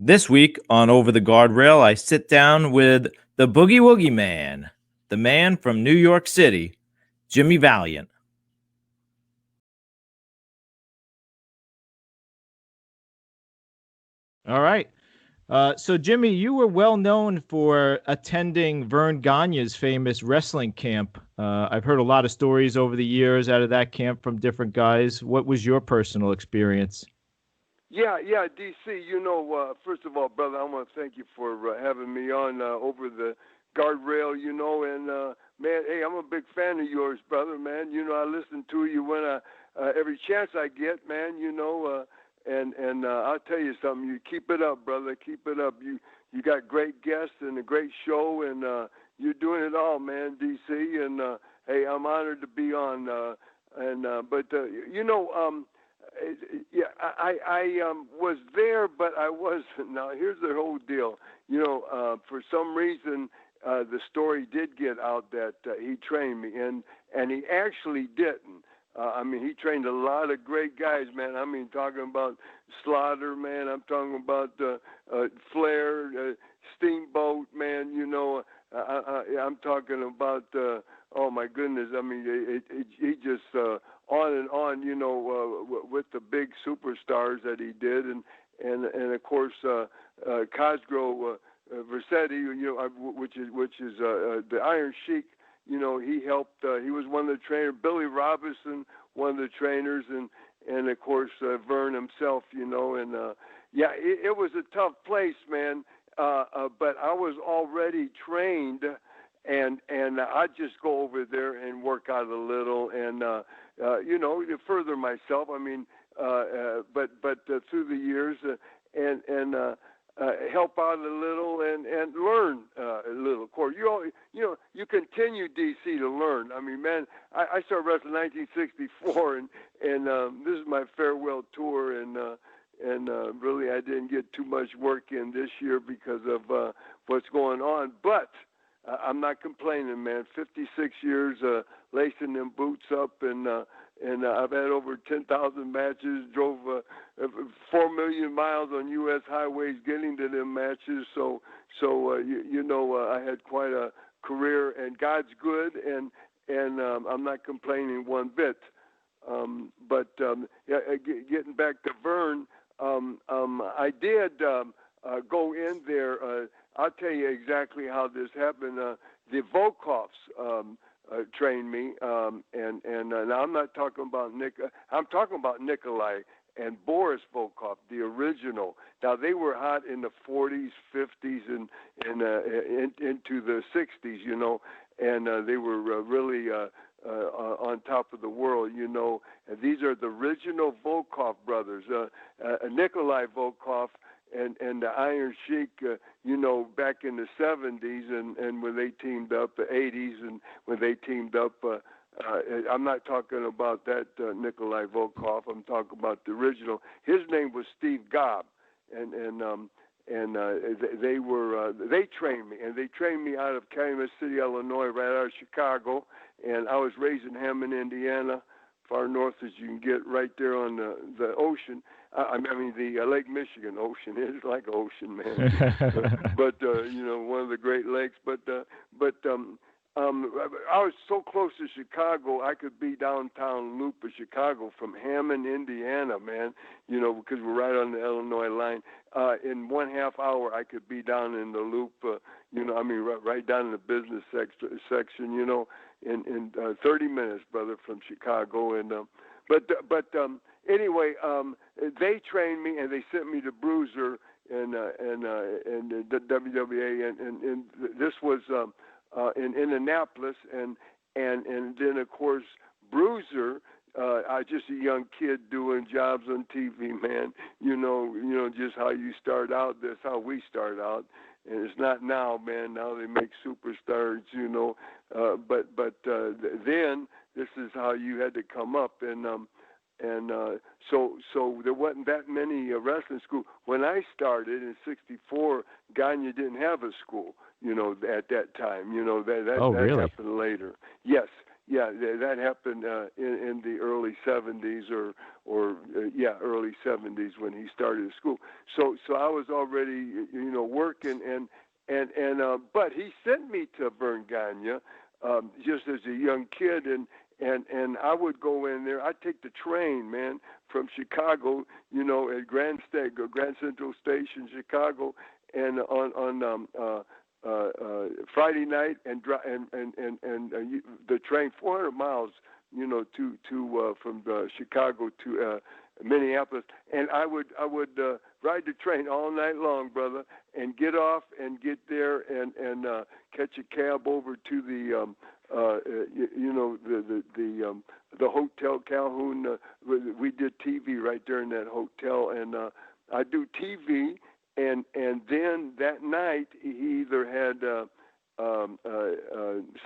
This week on Over the Guardrail, I sit down with the Boogie Woogie Man, the man from New York City, Jimmy Valiant. All right. So, Jimmy, you were well known for attending Vern Gagne's famous wrestling camp. I've heard a lot of stories over the years out of that camp from different guys. What was your personal experience? Yeah, DC. First of all, brother, I want to thank you for having me on over the guardrail. And man, hey, I'm a big fan of yours, brother. Man, I listen to you when every chance I get, man. And I'll tell you something. You keep it up, brother. Keep it up. You got great guests and a great show, and you're doing it all, man, DC. And hey, I'm honored to be on. Yeah, I was there, but I wasn't. Now, here's the whole deal. For some reason, the story did get out that he trained me, and he actually didn't. He trained a lot of great guys, man. Talking about Slaughter, man. I'm talking about Flair, Steamboat, man. I'm talking about. Oh my goodness! He just on and on. With the big superstars that he did, and of course Cosgrove, Versetti, which is the Iron Sheik. He helped. He was one of the trainers. Billy Robinson, one of the trainers, and of course Vern himself. It was a tough place, man. But I was already trained, and I just go over there and work out a little, and to further myself. But through the years, and help out a little and learn a little. Of course, you continue, DC, to learn. Man, I started wrestling in 1964, and this is my farewell tour, and really I didn't get too much work in this year because of what's going on, but I'm not complaining, man. 56 years lacing them boots up, and I've had over 10,000 matches, drove 4 million miles on U.S. highways getting to them matches. So I had quite a career, and God's good, and I'm not complaining one bit. Getting back to Vern, I did go in there. I'll tell you exactly how this happened. The Volkovs trained me, and now I'm not talking about Nick. I'm talking about Nikolai and Boris Volkov, the original. Now they were hot in the 40s, 50s, and into the 60s, and they were really on top of the world, And these are the original Volkov brothers, Nikolai Volkov and the Iron Sheik, back in the 70s, and when they teamed up, the 80s, and when they teamed up, I'm not talking about that Nikolai Volkov. I'm talking about the original. His name was Steve Gobb, and they trained me, and they trained me out of Calumet City, Illinois, right out of Chicago, and I was raised in Hammond, Indiana, far north as you can get, right there on the ocean. The Lake Michigan Ocean. It's like an ocean, man. But one of the Great Lakes. I was so close to Chicago, I could be downtown loop of Chicago from Hammond, Indiana, man. Because we're right on the Illinois line. In 1/2 hour, I could be down in the loop. Right down in the business section. In 30 minutes, brother, from Chicago. And anyway, they trained me and they sent me to Bruiser and the WWA, and this was in Indianapolis, and then of course Bruiser. I just a young kid doing jobs on TV, man. Just how you start out. That's how we start out. And it's not now, man. Now they make superstars, But then this is how you had to come up, and so there wasn't that many wrestling schools. When I started in '64, Gagne didn't have a school, at that time. That really? happened later. Yes, that happened in the early '70s, early '70s when he started school. So I was already working, but he sent me to Vern Gagne just as a young kid, and I would go in there. I'd take the train, man, from Chicago, at Grand Central Station, Chicago, and on Friday night, and the train 400 miles, to from Chicago to Minneapolis, and I would ride the train all night long, brother, and get off and get there and catch a cab over to the the Hotel Calhoun. We did TV right there in that hotel, and I do TV, and then that night he either had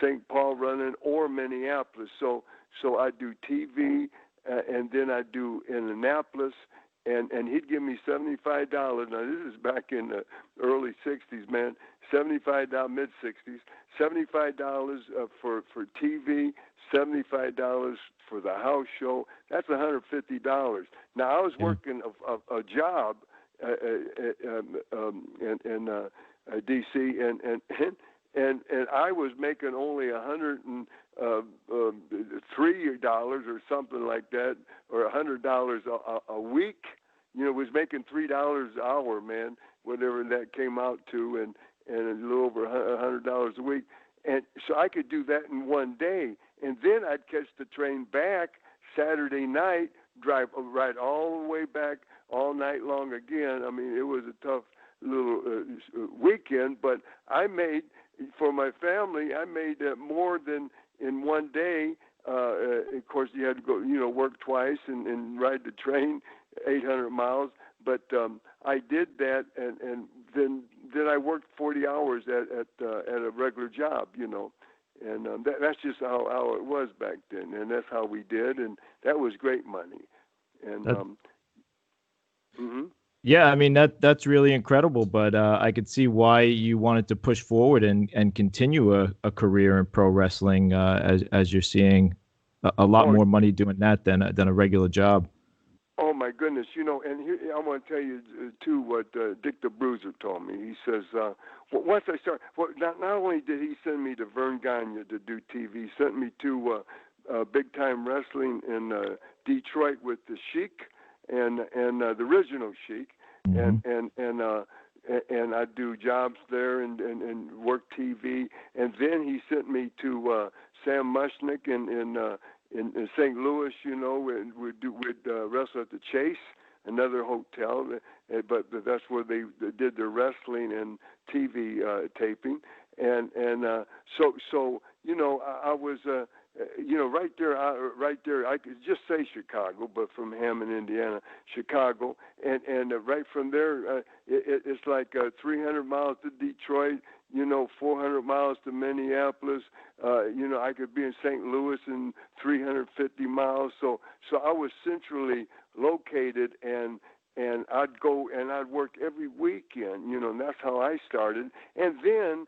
St. Paul running or Minneapolis. So I do TV, and then I do Indianapolis, and he'd give me $75. Now this is back in the early '60s, man. $75, mid '60s, $75 for TV, $75 for the house show. That's $150. Now I was working a job in DC, and I was making only $103 or something like that, or $100 a week. Was making $3 an hour, man, whatever that came out to, and a little over $100 a week. And so I could do that in one day, and then I'd catch the train back Saturday night, ride all the way back all night long again. I mean, it was a tough little weekend, but I made, for my family, I made more than in one day. Of course, you had to go, work twice and ride the train 800 miles. But I did that, and then I worked 40 hours at a regular job, and that's just how it was back then, and that's how we did, and that was great money. And yeah, I mean that's really incredible. But I could see why you wanted to push forward and continue a career in pro wrestling, as you're seeing a lot more money doing that than a regular job. Oh my goodness, and here, I want to tell you too what Dick the Bruiser told me. He says, once I started, not only did he send me to Vern Gagne to do TV, he sent me to big time wrestling in Detroit with the Sheik and the original Sheik, and I do jobs there and work TV, and then he sent me to Sam Mushnick in St. Louis, and we'd wrestle at the Chase, another hotel, but that's where they did their wrestling and TV taping, and so I was right there. I could just say Chicago, but from Hammond, Indiana, Chicago, and right from there, it's like 300 miles to Detroit. 400 miles to Minneapolis. I could be in St. Louis in 350 miles. So I was centrally located, and I'd go and I'd work every weekend. And that's how I started. And then,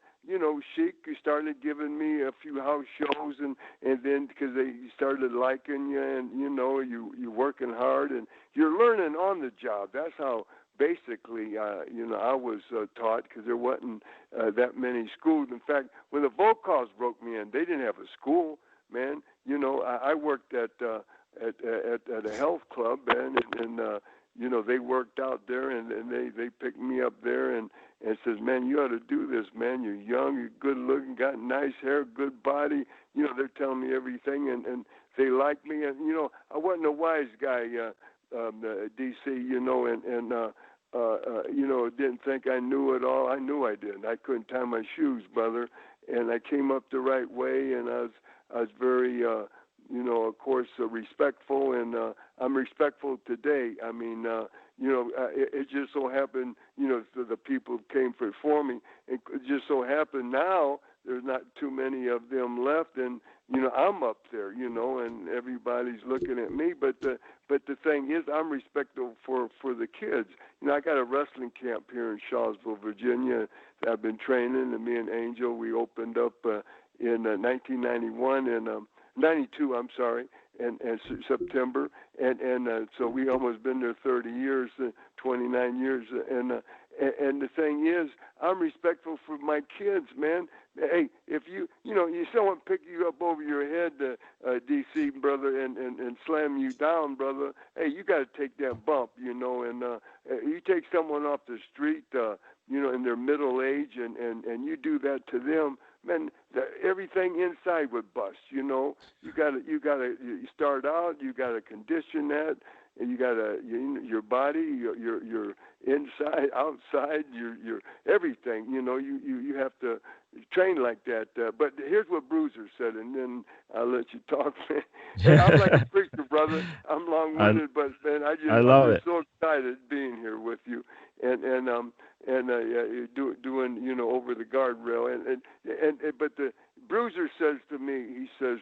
Sheik started giving me a few house shows, and then because they started liking you, and you're working hard and you're learning on the job. That's how. Basically, I was taught, because there wasn't that many schools. In fact, when the Volkovs broke me in, they didn't have a school, man. I worked at a health club, man, and they worked out there, and they picked me up there and says, man, you ought to do this, man. You're young, you're good looking, got nice hair, good body. They're telling me everything, and they like me. And I wasn't a wise guy, DC, didn't think I knew it all. I knew I didn't. I couldn't tie my shoes, brother, and I came up the right way, and I was very, of course, respectful, and I'm respectful today. I mean, it just so happened, the people came for me. It just so happened now there's not too many of them left, and I'm up there, and everybody's looking at me. But the thing is, I'm respectful for the kids. I got a wrestling camp here in Shawsville, Virginia, that I've been training, and me and Angel, we opened up in 1991, and '92. I'm sorry, and September, and so we almost been there 30 years, 29 years, and the thing is, I'm respectful for my kids, man. Hey, if you someone pick you up over your head, DC brother, and slam you down, brother. Hey, you got to take that bump, and you take someone off the street, in their middle age, and you do that to them, man, everything inside would bust. You start out. You gotta condition that, and you gotta your body, your inside, outside, your everything. You have to train like that. But here's what Bruiser said, and then I'll let you talk. Hey, I'm like a preacher, brother. I'm long-winded, but man, I I'm love just it. so excited being here with you, doing over the guardrail, but the Bruiser says to me, he says,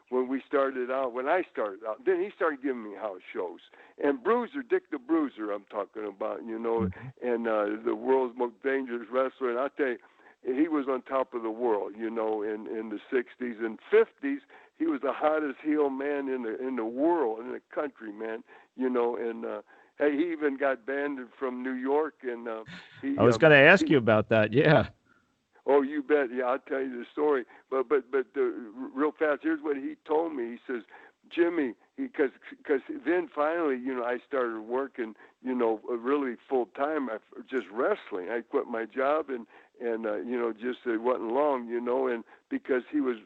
when I started out, then he started giving me house shows. And Bruiser, Dick the Bruiser, I'm talking about, Mhm. and the world's most dangerous wrestler. And I tell you, he was on top of the world, in the 60s and 50s. He was the hottest heel man in the world, in the country, man, and hey, he even got banned from New York, and I was going to ask he you about that. Yeah. Oh, you bet. Yeah, I'll tell you the story. But real fast, here's what he told me. He says, Jimmy, because then finally, I started working, really full time, just wrestling. I quit my job and just it wasn't long, and because he was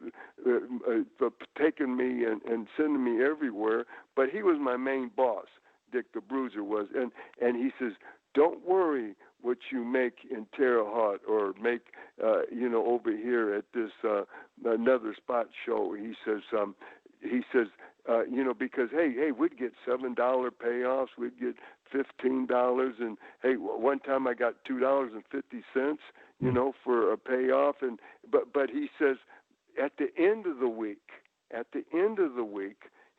taking me and sending me everywhere, but he was my main boss. Dick the Bruiser was, and he says, don't worry what you make in Terre Haute or make over here at this another spot show. He says because hey, we'd get $7 payoffs, we'd get $15, and hey, one time I got $2.50, for a payoff, and but he says at the end of the week,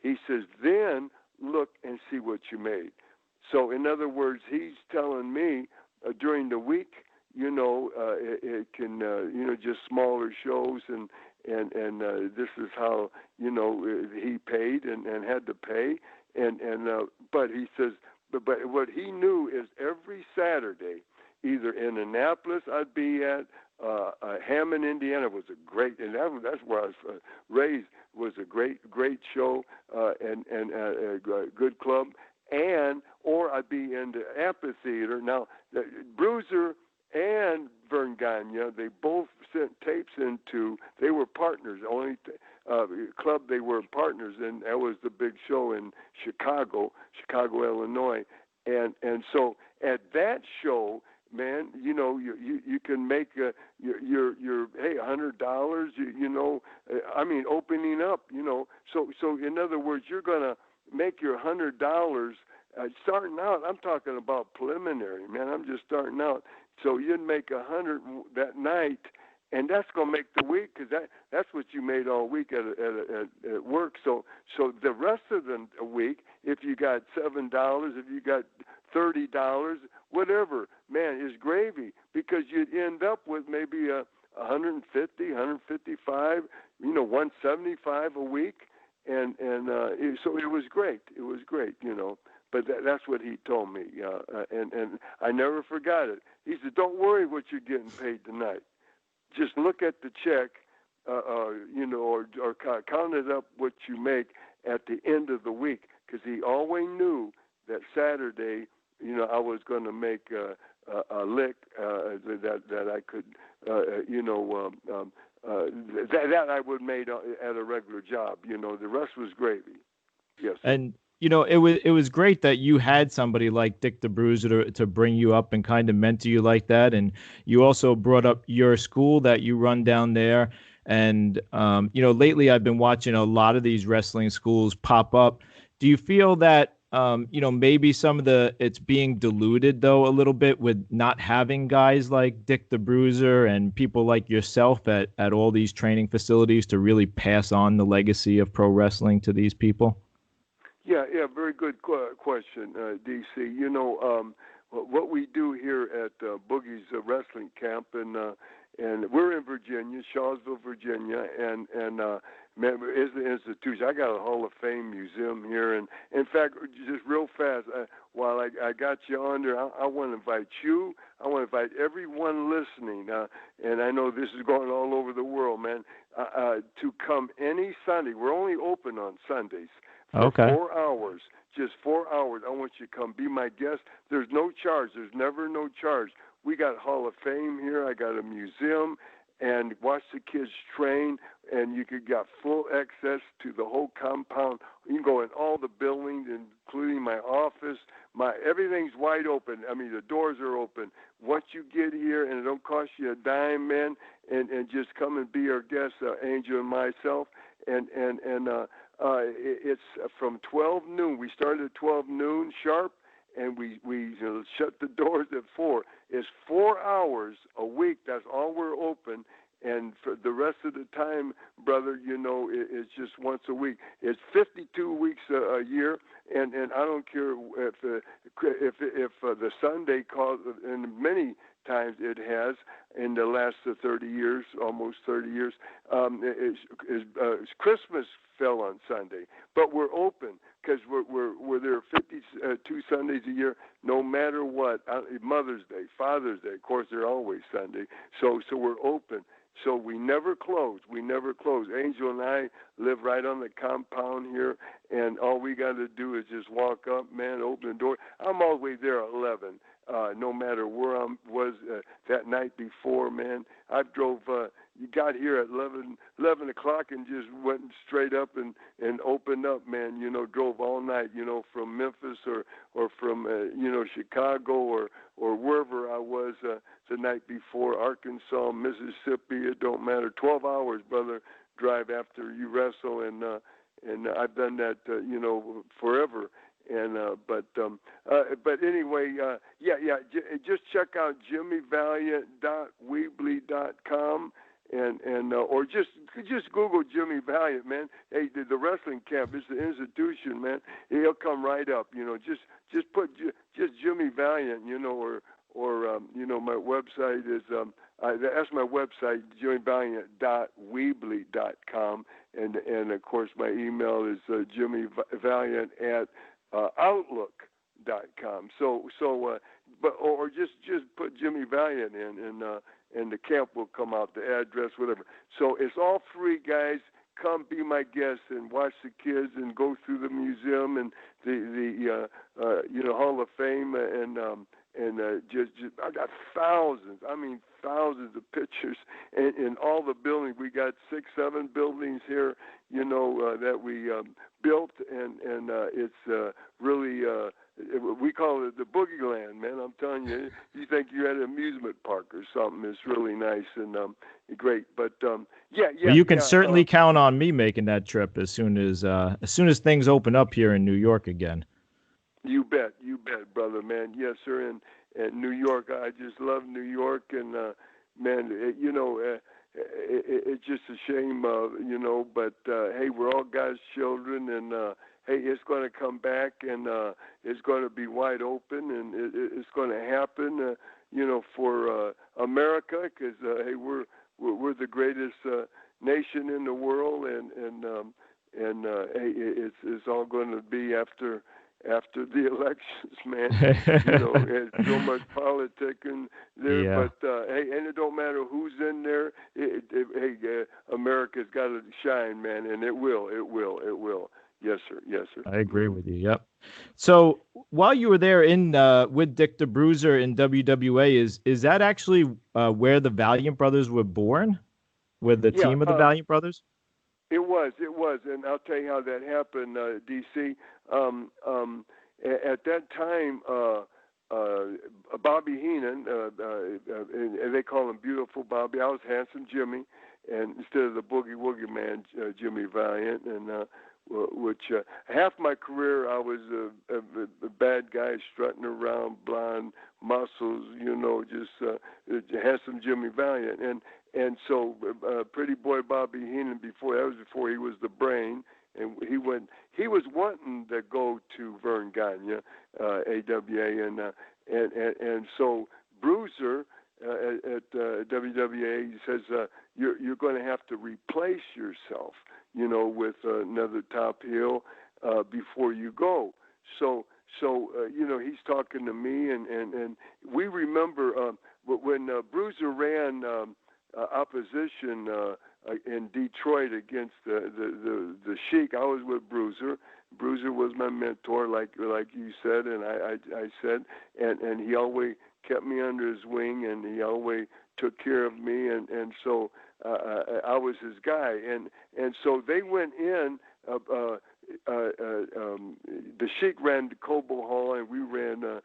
he says then look and see what you made. So in other words, he's telling me during the week, it can, just smaller shows, and this is how, he paid and had to pay, but he says, but what he knew is every Saturday, either in Annapolis I'd be at, Hammond, Indiana was a great, and that's where I was raised, was a great show, and a good club, or I'd be in the amphitheater. Now, Bruiser and Vern Gagne, they both sent tapes into. They were partners. Only club they were partners, and that was the big show in Chicago, Illinois, and so at that show, man, you can make your hey $100, I mean opening up, so in other words, you're gonna make your $100 starting out. I'm talking about preliminary, man. I'm just starting out. So you'd make 100 that night, and that's gonna make the week because that's what you made all week at work. So the rest of the week, if you got $7, if you got $30, whatever, man, is gravy because you'd end up with maybe 150, 155, 175 a week. And so it was great. But that's what he told me, and I never forgot it. He said, "Don't worry what you're getting paid tonight. Just look at the check, or count it up what you make at the end of the week, because he always knew that Saturday, I was going to make a lick that I could, that I would made at a regular job. The rest was gravy." Yes. And it was great that you had somebody like Dick the Bruiser to bring you up and kind of mentor you like that. And you also brought up your school that you run down there. And lately I've been watching a lot of these wrestling schools pop up. Do you feel that maybe it's being diluted though a little bit with not having guys like Dick the Bruiser and people like yourself at all these training facilities to really pass on the legacy of pro wrestling to these people? Yeah, very good question, DC. What we do here at Boogie's wrestling camp, and and we're in Virginia, Charlottesville, Virginia, and man, it's the institution. I got a Hall of Fame museum here, and in fact, just real fast, while I got you on there, I want to invite you. I want to invite everyone listening, and I know this is going all over the world, man, to come any Sunday. We're only open on Sundays for Okay. 4 hours. Just 4 hours. I want you to come be my guest. There's no charge. There's never no charge. We got Hall of Fame here. I got a museum, and watch the kids train. And you could got full access to the whole compound. You can go in all the buildings, including my office. Everything's wide open. I mean, the doors are open. Once you get here, and it don't cost you a dime, man, and just come and be our guest, Angel and myself. It's from 12 noon. We started at 12 noon sharp, and we shut the doors at 4. It's 4 hours a week. That's all we're open. And for the rest of the time, brother, it's just once a week. It's 52 weeks a year, and I don't care if the Sunday calls, and many times it has in the last 30 years, almost 30 years. Christmas fell on Sunday, but we're open because we're there 52 Sundays a year, no matter what. Mother's Day, Father's Day, of course, they're always Sunday. So we're open. So we never close. Angel and I live right on the compound here, and all we got to do is just walk up, man, open the door. I'm always there at 11, no matter where I was that night before, man. I drove, you got here at 11 o'clock and just went straight up and opened up, man. Drove all night, from Memphis or from, Chicago or wherever I was the night before, Arkansas, Mississippi, it don't matter. 12 hours, brother, drive after you wrestle, and I've done that, forever. And but anyway, just check out jimmyvaliant.weebly.com. Or just Google Jimmy Valiant, man. Hey, the wrestling camp is the institution, man. He'll come right up. Just put just Jimmy Valiant, or my website is that's my website, jimmyvaliant.weebly.com, and of course my email is jimmyvaliant@outlook.com. Or just put Jimmy Valiant in, and the camp will come out, the address, whatever. So it's all free, guys. Come be my guest and watch the kids and go through the museum and the Hall of Fame, and just I got thousands of pictures in all the buildings. We got 6-7 buildings here, that we built, and it's really we call it the Boogie Land, man. I'm telling you, you think you're at an amusement park or something. It's really nice and great. But well, you can certainly count on me making that trip as soon as things open up here in New York again. You bet, brother, man. Yes, sir. And New York, I just love New York, and man, it's just a shame, But hey, we're all God's children, and hey, it's going to come back, and it's going to be wide open, and it's going to happen, for America, because hey, we're the greatest nation in the world, and hey, it's all going to be after the elections, man. There's so much politicking there, yeah. But hey, and it don't matter who's in there. Hey, America's got to shine, man, and it will. Yes, sir. I agree with you. Yep. So while you were there in with Dick the Bruiser in WWA, is that actually where the Valiant Brothers were born? With the team of the Valiant Brothers? It was, and I'll tell you how that happened, DC. At that time, Bobby Heenan, and they call him Beautiful Bobby. I was Handsome Jimmy, and instead of the Boogie Woogie Man, Jimmy Valiant, and which half my career I was a bad guy strutting around, blonde muscles, just handsome Jimmy Valiant, and so Pretty Boy Bobby Heenan before he was the Brain, and he was wanting to go to Vern Gagne, AWA, and so Bruiser at WWA. He says you're going to have to replace yourself, with another top heel before you go. So he's talking to me, and we remember when Bruiser ran opposition in Detroit against the Sheik. I was with Bruiser. Bruiser was my mentor, like you said, and I said, and he always kept me under his wing, and he always took care of me, and so I was his guy, and so they went in. The Sheik ran the Cobo Hall, and we ran the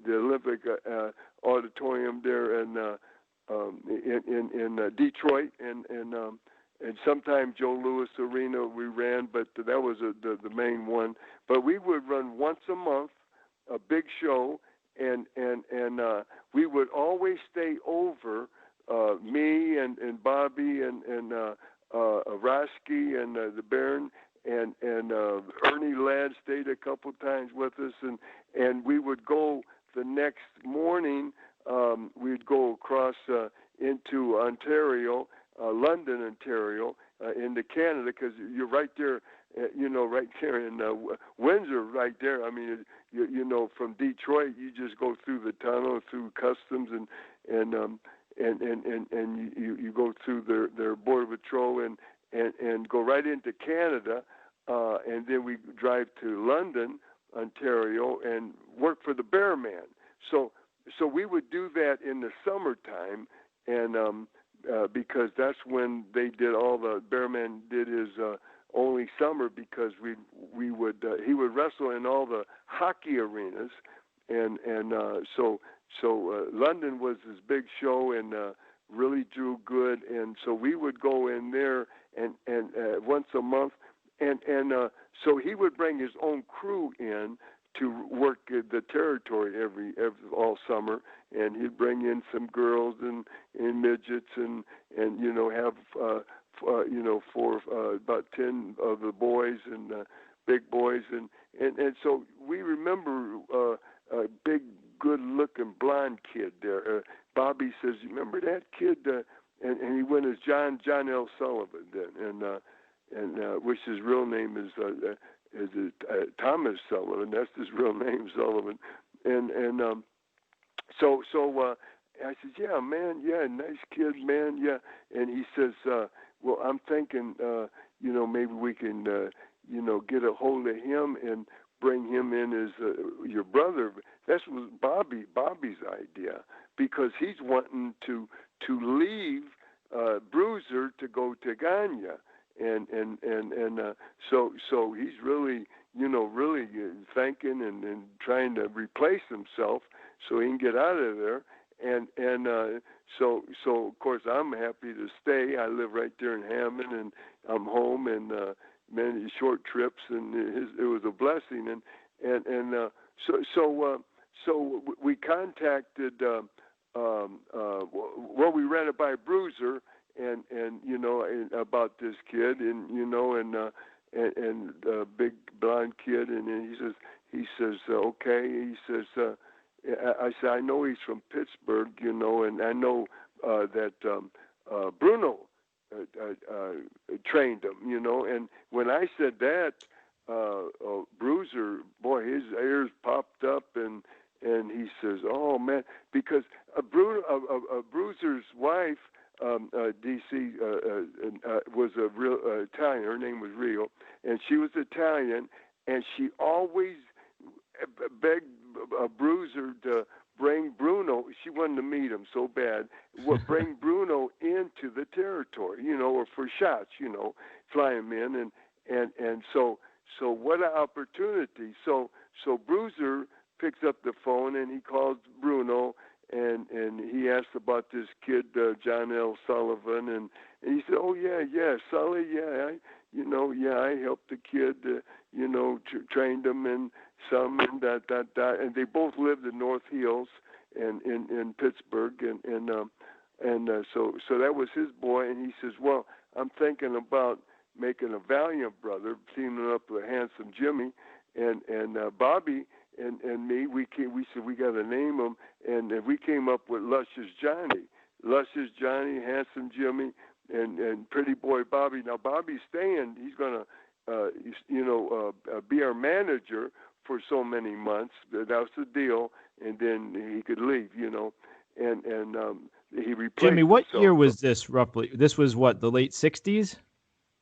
Olympic Auditorium there in Detroit, and sometimes Joe Louis Arena we ran, but that was the main one. But we would run once a month, a big show, and we would always stay over. Me and Bobby and Roski and the Baron and Ernie Ladd stayed a couple times with us, and we would go the next morning. We'd go across into Ontario, London, Ontario, into Canada, because you're right there, right there in Windsor, right there. I mean, from Detroit, you just go through the tunnel, through customs, and you go through their border patrol and go right into Canada, and then we drive to London, Ontario, and work for the Bearman. So we would do that in the summertime, and because that's when they did all the Bearman did his only summer, because he would wrestle in all the hockey arenas, and so London was his big show, and really drew good, and so we would go in there and once a month, and so he would bring his own crew in to work the territory every all summer, and he'd bring in some girls and midgets and have about 10 of the boys and big boys, and so we remember a big good-looking blonde kid there. Bobby says, "You remember that kid?" And he went as John L. Sullivan then, and which his real name is Thomas Sullivan. That's his real name, Sullivan. And so I said, "Yeah, man, yeah, nice kid, man, yeah." And he says, "Well, I'm thinking, maybe we can, get a hold of him and bring him in as your brother." That was Bobby's idea, because he's wanting to leave Bruiser to go to Gagne, and so he's really really thinking and trying to replace himself so he can get out of there, and so of course I'm happy to stay. I live right there in Hammond, and I'm home, and many short trips, and it was a blessing, so we contacted. We ran it by Bruiser, and about this kid, and big blonde kid, and then he says okay. He says I said, I know he's from Pittsburgh, and I know that Bruno trained him, and when I said that, Bruiser, boy, his ears popped up, and he says, "Oh man," because Bruiser's wife, DC, was a real Italian. Her name was Rio, and she was Italian, and she always begged Bruiser to bring Bruno. She wanted to meet him so bad. Bring Bruno into the territory, or for shots, fly him in, and so what an opportunity. So Bruiser picks up the phone, and he calls Bruno, and he asks about this kid, John L. Sullivan, and he said, "Oh yeah, Sully, yeah, I helped the kid, trained him and some, and that, and they both lived in North Hills and in Pittsburgh, and so that was his boy, and he says, well, I'm thinking about making a Valiant brother, teaming up with Handsome Jimmy, and Bobby and me, we said we got to name him, and we came up with Luscious Johnny, Handsome Jimmy, and Pretty Boy Bobby. Now Bobby's staying; he's gonna, be our manager for so many months. That was the deal, and then he could leave, and he replaced Jimmy, what himself. year was this roughly? This was what, the late 60s?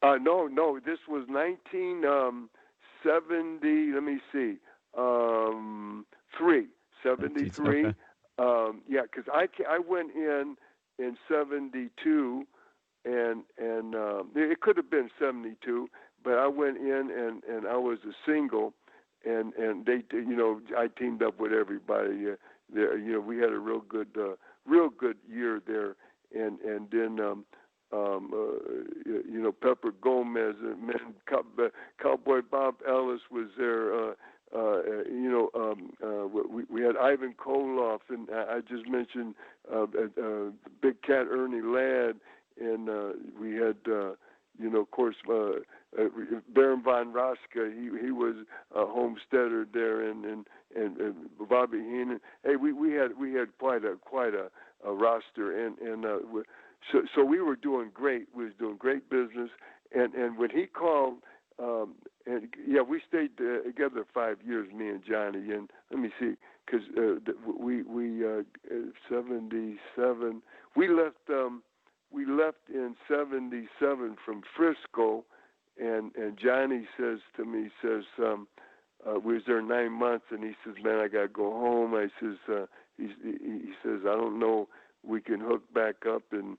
No, this was 1970. Let me see, 73. Okay. Yeah, because I went in 72, and it could have been 72, but I went in and I was a single, and they, I teamed up with everybody there. We had a real good year there, and then. Pepper Gomez and Cowboy Bob Ellis was there. We had Ivan Koloff, and I just mentioned Big Cat Ernie Ladd, and we had, of course, Baron von Raska. He was a homesteader there, and Bobby Heenan. Hey, we had quite a roster, and so we were doing great. We was doing great business, and when he called, we stayed together 5 years, me and Johnny. And let me see, because we 77. We left in 77 from Frisco, and Johnny says to me, we was there 9 months, and he says, man, I gotta go home. I says, he says, I don't know, we can hook back up in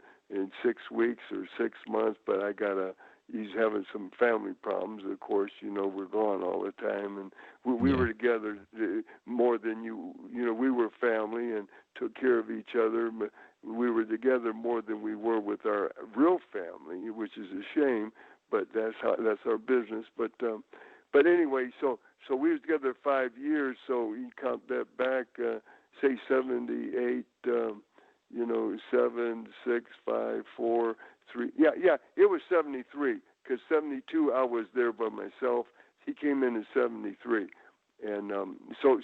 6 weeks or 6 months, but he's having some family problems. Of course, we're gone all the time, and we were together more than we were family and took care of each other. But we were together more than we were with our real family, which is a shame, but that's our business. But anyway, so we were together 5 years, so you count that back, say 78, 7, 6, 5, 4, 3. Yeah, it was 73, because 72 I was there by myself. He came in 73, and so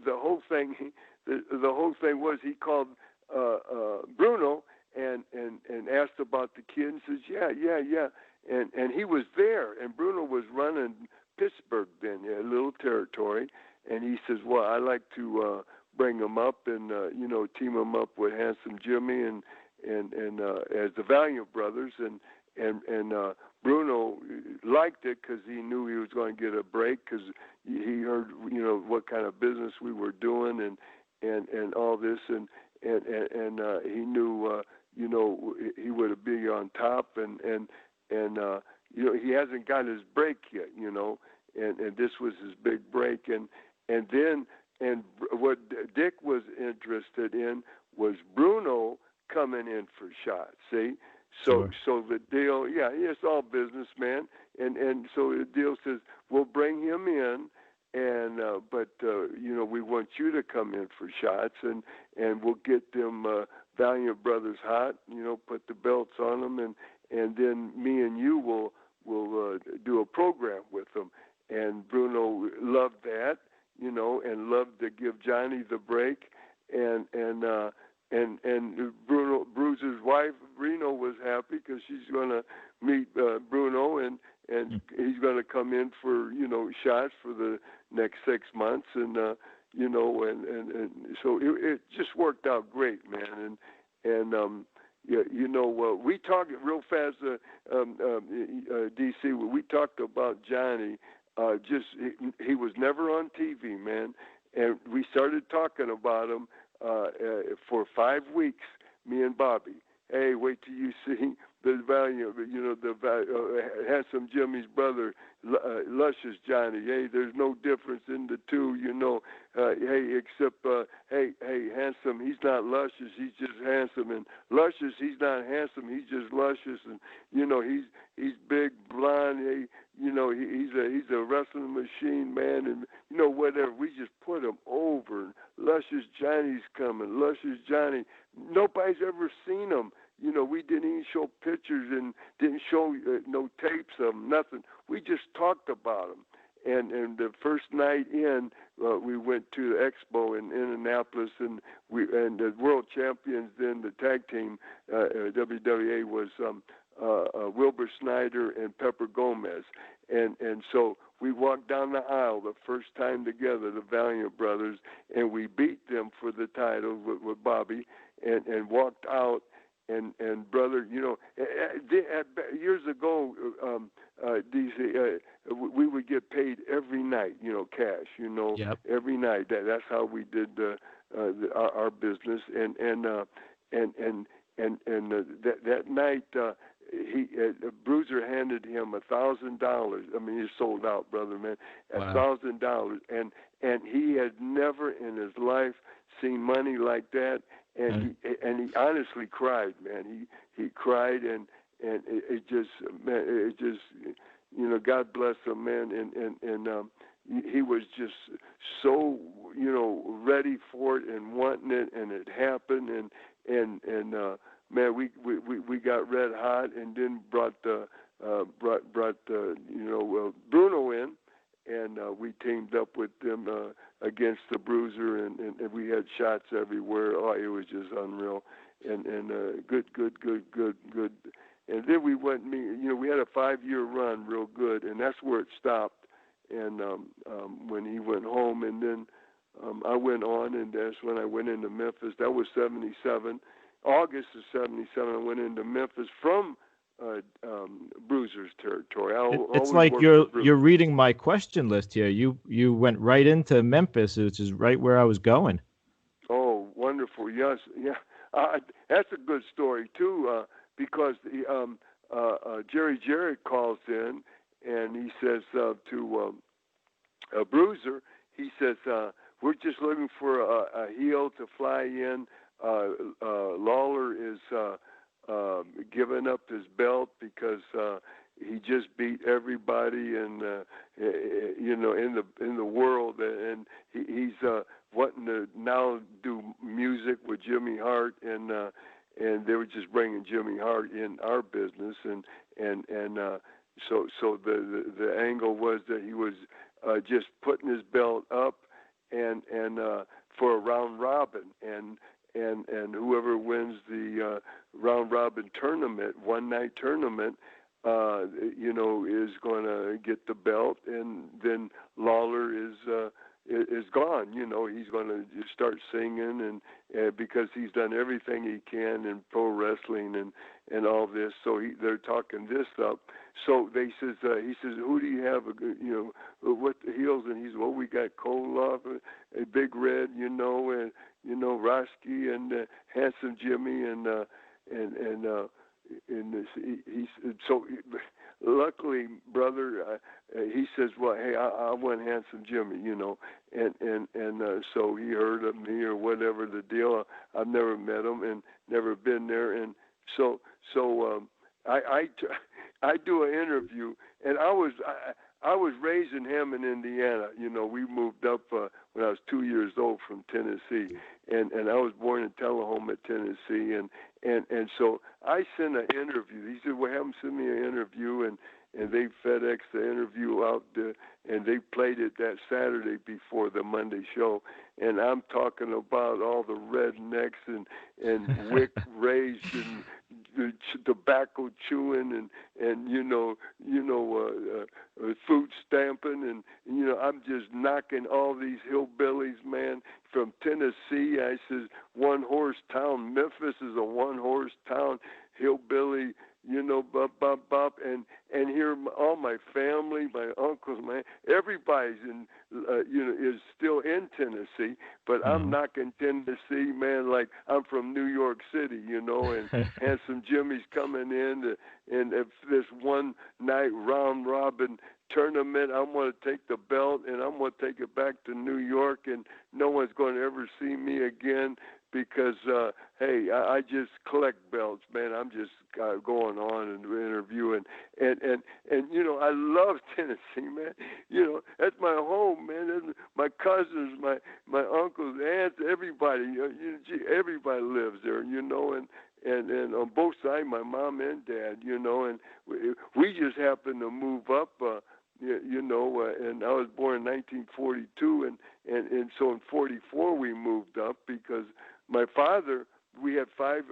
the whole thing, the whole thing was he called Bruno and asked about the kid, and says yeah, and he was there, and Bruno was running Pittsburgh then, a little territory. And he says, well, I like to bring him up and, team him up with Handsome Jimmy and as the Valiant brothers. And Bruno liked it because he knew he was going to get a break, because he heard, what kind of business we were doing and all this. And he knew, he would be on top. And he hasn't got his break yet, and this was his big break. And then what Dick was interested in was Bruno coming in for shots. See, so the deal, it's all business, man. And so the deal says we'll bring him in, and but we want you to come in for shots, and we'll get them Valiant brothers hot. Put the belts on them, and then me and you will do a program with them. And Bruno loved that. And loved to give Johnny the break, and Bruce's wife Reno was happy because she's going to meet Bruno, and he's going to come in for shots for the next 6 months, and so it just worked out great, man, and we talked real fast, DC. We talked about Johnny. He was never on TV, man, and we started talking about him for 5 weeks. Me and Bobby. Hey, wait till you see the Valiant, Handsome Jimmy's brother, Luscious Johnny. Hey, there's no difference in the two, hey, except hey, Handsome, he's not luscious, he's just handsome, and Luscious, he's not handsome, he's just luscious, and he's big, blonde. Hey, he's a wrestling machine, man, and whatever. We just put him over. Luscious Johnny's coming. Luscious Johnny. Nobody's ever seen him. we didn't even show pictures and didn't show no tapes of them, nothing. We just talked about them. And the first night in, we went to the expo in Indianapolis, and the world champions then, the tag team, WWA, was Wilbur Snyder and Pepper Gomez, and so we walked down the aisle the first time together, the Valiant brothers, and we beat them for the title with Bobby, and walked out. And brother, years ago, we would get paid every night, cash, Yep. every night. That's how we did our business. That night, Bruiser handed him $1,000. I mean, he sold out, brother, man. Wow. $1,000, and he had never in his life seen money like that. And he honestly cried, man. He cried, and it just, man, God bless him, man. And he was just so, ready for it and wanting it, and it happened. And man, we got red hot, and then brought Bruno in, and we teamed up with them against the Bruiser, and we had shots everywhere. Oh, it was just unreal, and good. And then we went, we had a 5-year run, real good, and that's where it stopped. And when he went home, and then I went on, and that's when I went into Memphis. That was '77, August of '77. I went into Memphis from Bruiser's territory. It's always like worked you're for Bruiser. you're reading my question list here. You went right into Memphis, which is right where I was going. Oh, wonderful! Yes, yeah. That's a good story too, because Jerry Jarrett calls in, and he says to Bruiser, he says, "We're just looking for a heel to fly in. Lawler is giving up his belt because he just beat everybody, and in the world, and he's wanting to now do music with Jimmy Hart, and they were just bringing Jimmy Hart in our business, and so the angle was that he was just putting his belt up, and for a round robin, and whoever wins the round robin tournament, one night tournament, is going to get the belt, and then Lawler is gone. He's going to start singing, and because he's done everything he can in pro wrestling and all this, so they're talking this up. So he says, who do you have? What the heels? And he's, well, we got Koloff, a Big Red, and Roski, and Handsome Jimmy, and so luckily, brother, he says, well, hey, I want Handsome Jimmy, and so he heard of me or whatever the deal. I've never met him and never been there, and so I do an interview, and I was raised in Hammond, Indiana. We moved up when I was 2 years old from Tennessee, and I was born in Tullahoma, Tennessee, and so I sent an interview. He said, well, have them send me an interview, and they FedExed the interview out, and they played it that Saturday before the Monday show. And I'm talking about all the rednecks and wick raised and tobacco chewing and food stamping, and I'm just knocking all these hillbillies, man, from Tennessee. I says, one horse town. Memphis is a one horse town. Hillbilly, bop, and here all my family, my uncles, everybody's is still in Tennessee, but I'm knocking Tennessee, man, like I'm from New York City, and Handsome Jimmy's coming in, and if this one night round robin tournament, I'm going to take the belt, and I'm going to take it back to New York, and no one's going to ever see me again, because, hey, I just collect belts, man. I'm just going on and interviewing. And I love Tennessee, man. That's my home, man. That's my cousins, my uncles, aunts, everybody. Everybody lives there, and on both sides, my mom and dad, and we just happened to move up, and I was born in 1942, and so in 44 we moved up because my father, we had five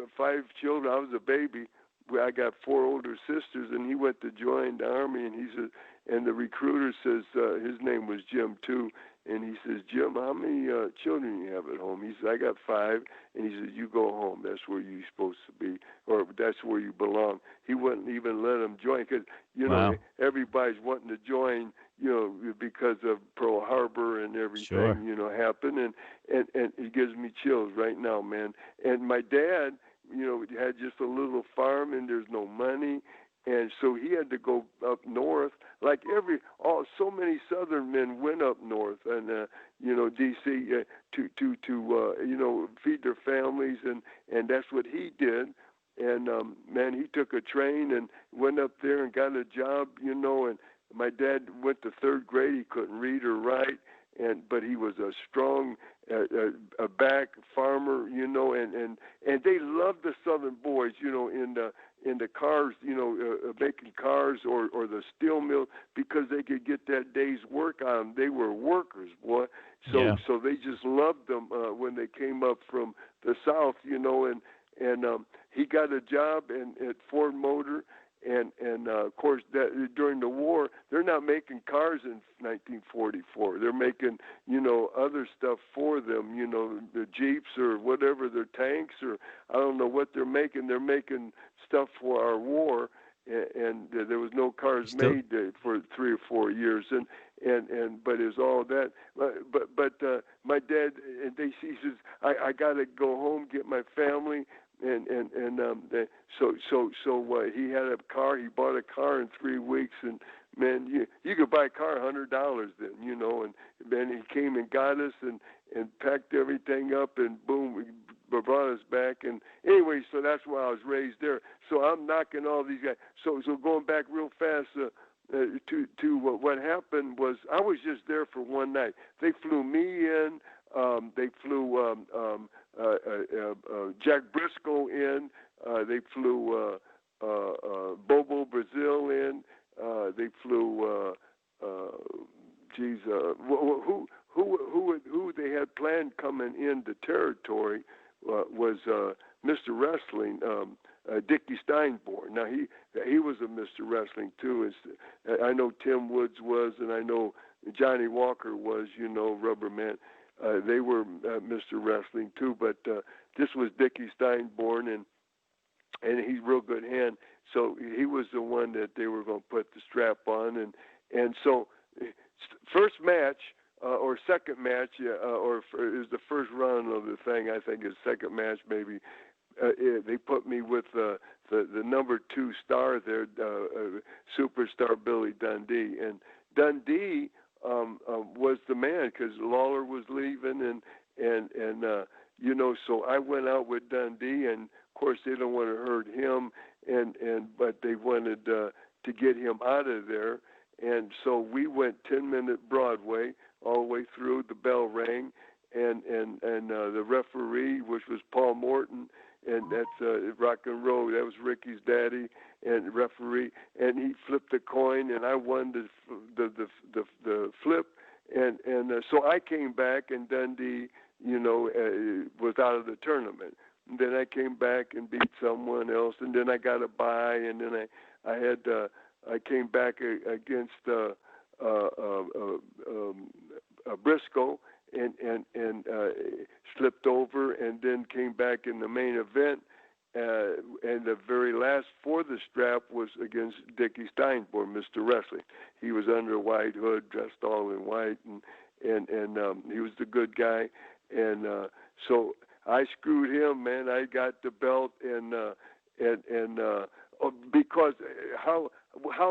children. I was a baby. I got four older sisters, and he went to join the army, and he said, and the recruiter says his name was Jim too, and he says, Jim, how many children you have at home? He said, I got five, and he says, you go home. That's where you're supposed to be, or that's where you belong. He wouldn't even let them join because Wow. everybody's wanting to join, because of Pearl Harbor and Sure. everything, happened, and it gives me chills right now, man. And my dad, had just a little farm, and there's no money. And so he had to go up north, like so many Southern men went up north, and D.C. To feed their families, and that's what he did. And man, he took a train and went up there and got a job, And my dad went to third grade; he couldn't read or write, but he was a strong, a back farmer, and they loved the Southern boys, in the cars, making cars or the steel mill because they could get that day's work on them. They were workers, boy. So Yeah. so they just loved them when they came up from the South, and he got a job at Ford Motor. And of course, that during the war, they're not making cars in 1944. They're making, other stuff for them, the Jeeps or whatever, their tanks, or I don't know what they're making. They're making stuff for our war, and there was no cars Still. made for 3 or 4 years, but it's all that. But my dad, and he says, I got to go home, get my family. So he had a car. He bought a car in 3 weeks, and man, you could buy a car $100 then, And then he came and got us and packed everything up, and boom, he brought us back. And anyway, so that's why I was raised there. So I'm knocking all these guys. So going back real fast. To what happened was I was just there for one night. They flew me in. They flew Jack Briscoe in. They flew Bobo Brazil in. They flew who they had planned coming into territory was Mr. Wrestling. Dickie Steinborn. Now he was a Mr. Wrestling too. I know Tim Woods was, and I know Johnny Walker was. Rubberman. They were Mr. Wrestling too, but this was Dickie Steinborn, and he's real good hand. So he was the one that they were going to put the strap on, and so first match. Or second match, or it was the first run of the thing. I think it's second match maybe. They put me with the number 2 star there, superstar Billy Dundee, and Dundee was the man because Lawler was leaving, and so I went out with Dundee, and of course they don't want to hurt him, but they wanted to get him out of there, and so we went 10-minute Broadway all the way through. The bell rang, and the referee, which was Paul Morton, and that's rock and roll. That was Ricky's daddy and referee, and he flipped a coin, and I won the flip, and so I came back, and Dundee, was out of the tournament. And then I came back and beat someone else, and then I got a bye, and then I came back against Briscoe and slipped over, and then came back in the main event. And the very last for the strap was against Dickie Steinborn, Mr. Wrestling. He was under a white hood, dressed all in white, and he was the good guy. And so I screwed him, man. I got the belt, and because how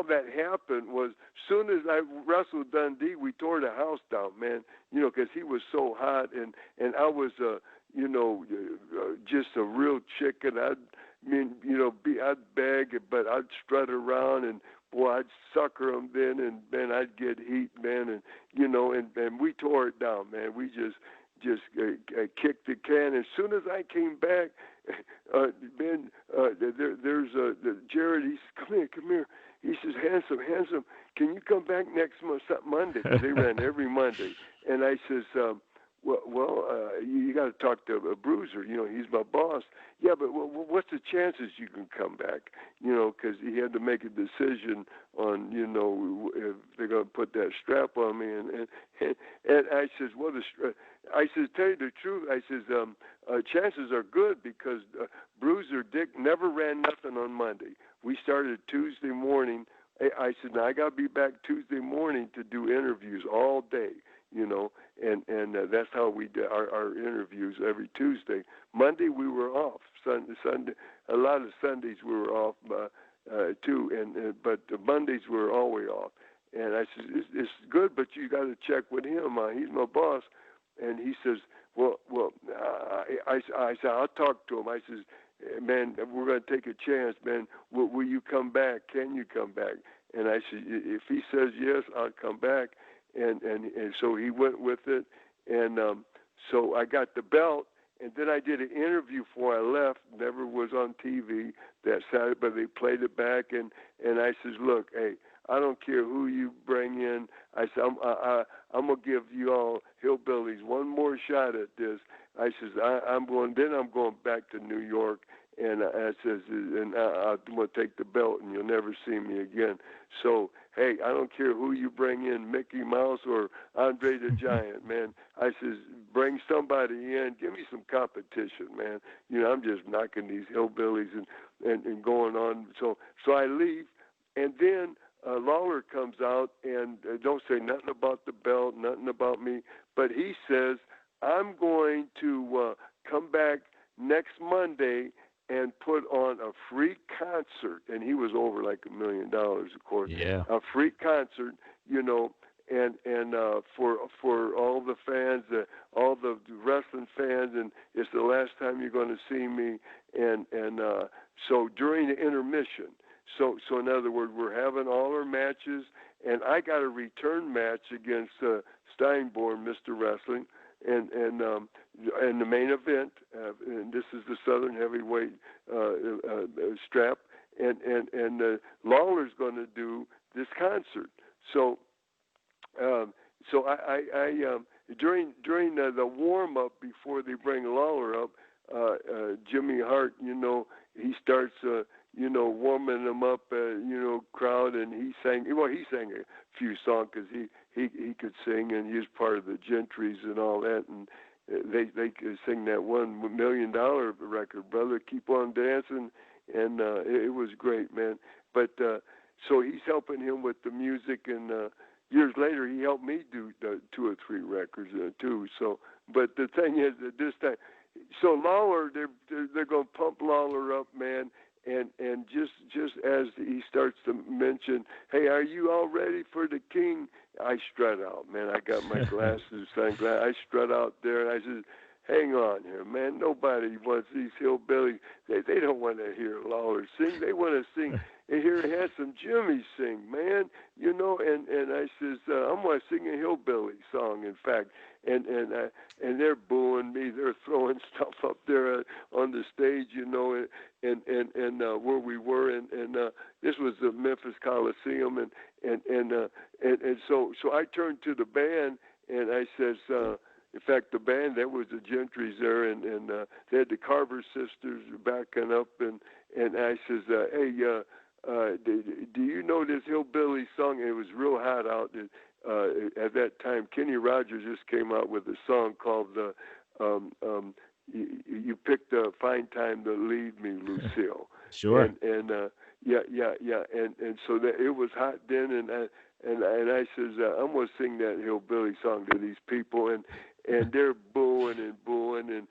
that happened was, soon as I wrestled Dundee, we tore the house down, man. Because he was so hot, and I was just a real chicken. I'd beg, but I'd strut around, and boy, I'd sucker him then, and then I'd get heat, man, and and we tore it down, man. We just kicked the can. As soon as I came back, man, there's Jared. He says, come here. He says, handsome, can you come back next Monday? Because they ran every Monday. And I says, you got to talk to Bruiser. He's my boss. Yeah, but what's the chances you can come back? Because he had to make a decision on, if they're going to put that strap on me. And I says, I says, tell you the truth. I says, chances are good because Bruiser Dick never ran nothing on Monday. We started Tuesday morning. I said, now I got to be back Tuesday morning to do interviews all day. And that's how we did our interviews every Tuesday. Monday we were off. Sunday, a lot of Sundays we were off too, but the Mondays we were always off. And I said, it's good, but you got to check with him. He's my boss. And he says, I said, I'll talk to him. I says, man, we're going to take a chance, man. Will you come back? Can you come back? And I said, if he says yes, I'll come back. And so he went with it. And so I got the belt. And then I did an interview before I left. Never was on TV that Saturday, but they played it back. And I says, look, hey, I don't care who you bring in. I said, I'm going to give you all hillbillies one more shot at this. I says, I'm going back to New York. And I says, and I'm going to take the belt, and you'll never see me again. So, hey, I don't care who you bring in, Mickey Mouse or Andre the Giant, man. I says, bring somebody in, give me some competition, man. I'm just knocking these hillbillies and going on. So I leave, and then Lawler comes out and don't say nothing about the belt, nothing about me, but he says, I'm going to come back next Monday and put on a free concert, and he was over like $1 million, of course. Yeah. A free concert, and for all the fans, all the wrestling fans, and it's the last time you're going to see me, and so during the intermission. So in other words, we're having all our matches, and I got a return match against Steinborn, Mr. Wrestling, and the main event, and this is the Southern Heavyweight strap, and Lawler's going to do this concert. So I during the warm up before they bring Lawler up, Jimmy Hart, he starts warming them up, crowd, and he sang a few songs because he could sing, and he was part of the Gentrys and all that, and they could sing that $1 million record, Brother Keep On Dancing, and it was great, man. But so he's helping him with the music, and years later he helped me do 2 or 3 records too. So, but the thing is that this time, so Lawler, they're going to pump Lawler up, man. And just as he starts to mention, hey, are you all ready for the king? I strut out, man. I got my glasses, sunglasses. I strut out there, and I said, hang on here, man. Nobody wants these hillbillies. They don't want to hear Lawler sing. They want to sing and hear Handsome Jimmy sing, man. And I says, I'm going to sing a hillbilly song, in fact. And they're booing me. They're throwing stuff up there on the stage, and where we were, and this was the Memphis Coliseum, and so I turned to the band and I says, in fact, the band, that was the Gentrys there, and they had the Carver sisters backing up, and I says, hey, do you know this hillbilly song? And it was real hot out. At that time, Kenny Rogers just came out with a song called "You Picked a Fine Time to Leave Me, Lucille." Sure. And yeah, and so that it was hot then, and I says, I'm gonna sing that hillbilly song to these people, and they're booing and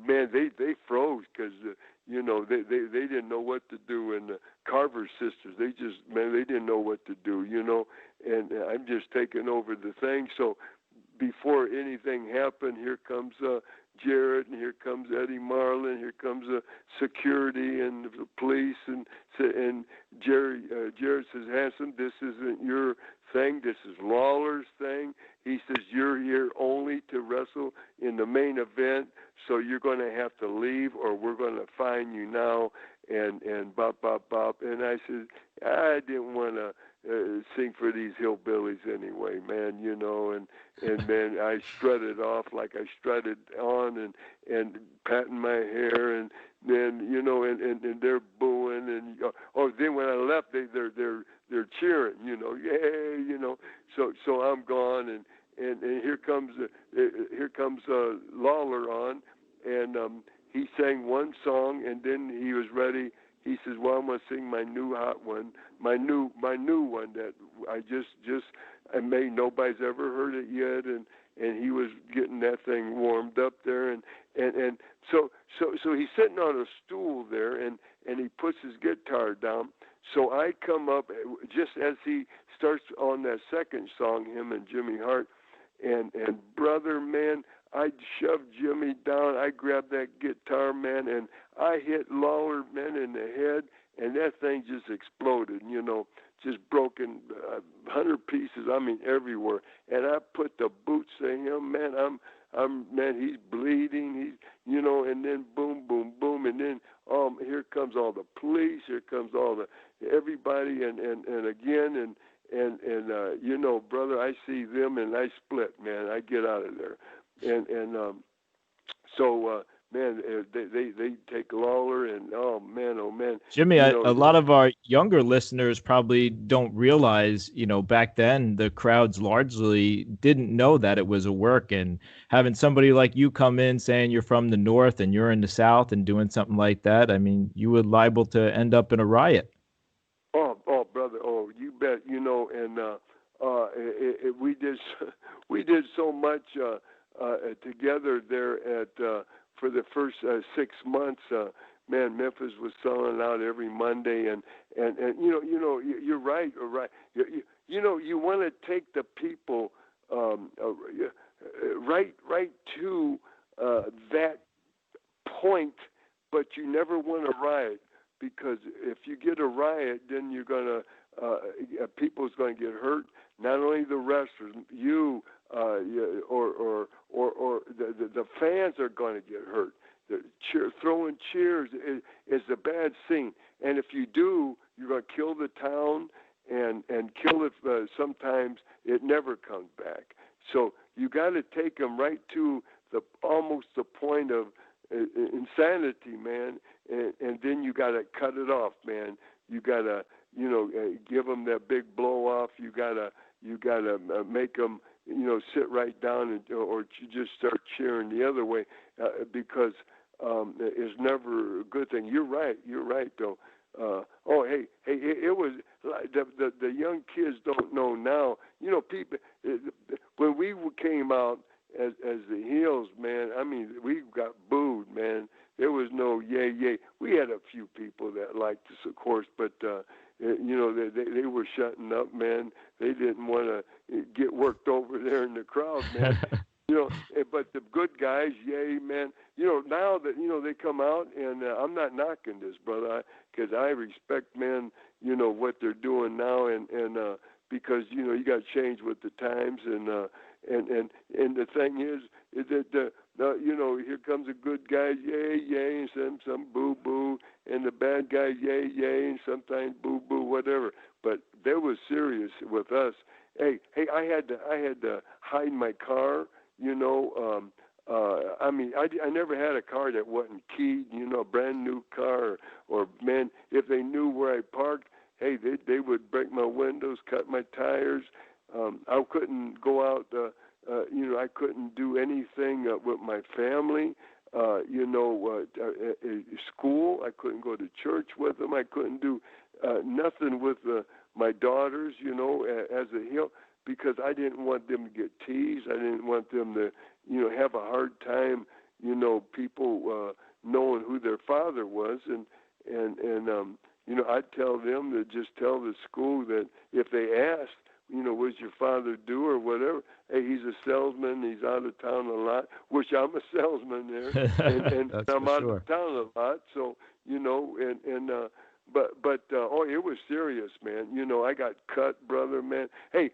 man, they froze because they didn't know what to do, and the Carver sisters, they didn't know what to do, and I'm just taking over the thing. So before anything happened, here comes Jarrett, and here comes Eddie Marlin, here comes security and the police, and Jarrett says, Handsome, this isn't your thing, this is Lawler's thing. He says, you're here only to wrestle wrestle in the main event, so you're going to have to leave, or we're going to fine you now, and bop, bop, bop. And I said, I didn't want to sing for these hillbillies anyway, man, and man, I strutted off like I strutted on, and patting my hair, and then, and they're booing, and then when I left, they're cheering, yay, so I'm gone, and here comes Lawler on, and he sang one song, and then he was ready. He says, "Well, I'm gonna sing my new hot one, my new one that I just I made. Nobody's ever heard it yet." And he was getting that thing warmed up there, and so he's sitting on a stool there, and he puts his guitar down. So I come up just as he starts on that second song, him and Jimmy Hart, and brother, man, I shoved Jimmy down. I grabbed that guitar, man, and I hit Lawler, man, in the head, and that thing just exploded, just broken 100 pieces, I mean, everywhere. And I put the boots in him, man, man, he's bleeding, and then boom, boom, boom, and then here comes all the police, here comes everybody, and again, and brother, I see them, and I split, man, I get out of there. And so man, they take Lawler, and oh man, Jimmy, a lot of our younger listeners probably don't realize, back then the crowds largely didn't know that it was a work, and having somebody like you come in saying you're from the North and you're in the South and doing something like that, I mean, you were liable to end up in a riot. Oh, brother, you bet, and we did so much together there at for the first 6 months. Man, Memphis was selling out every Monday, and you're right, you want to take the people right to that point, but you never want a riot, because if you get a riot, then you're gonna people's going to get hurt. Not only the wrestlers, or the fans are going to get hurt. Throwing cheers is a bad scene, and if you do, you're going to kill the town and kill it. Sometimes it never comes back. So you got to take them right to almost the point of insanity, man, and then you got to cut it off, man. You got to give them that big blow off. You gotta make them sit right down, or just start cheering the other way, because it's never a good thing. You're right though. Hey, it was the young kids don't know now. People, when we came out as the heels, man, I mean, we got booed, man. There was no yay. We had a few people that liked us, of course, but they were shutting up, man. They didn't want to get worked over there in the crowd, man. But the good guys, yay, man. Now that they come out, and I'm not knocking this, brother, because I respect, man, what they're doing now, and because you got to change with the times, and the thing is that here comes a good guy, yay, and some boo boo, and the bad guy, yay, and sometimes boo boo, whatever. But they were serious with us. Hey, I had to hide my car. I mean, I never had a car that wasn't keyed. A brand new car, or man, if they knew where I parked, hey, they would break my windows, cut my tires. I couldn't go out. I couldn't do anything with my family. School. I couldn't go to church with them. I couldn't do nothing with my daughters. As a heel, because I didn't want them to get teased. I didn't want them to, have a hard time. People knowing who their father was, and I'd tell them to just tell the school that if they asked, what's your father do or whatever? Hey, he's a salesman. He's out of town a lot, which I'm a salesman there, and I'm out of town a lot. So, but it was serious, man. You know, I got cut, brother, man. They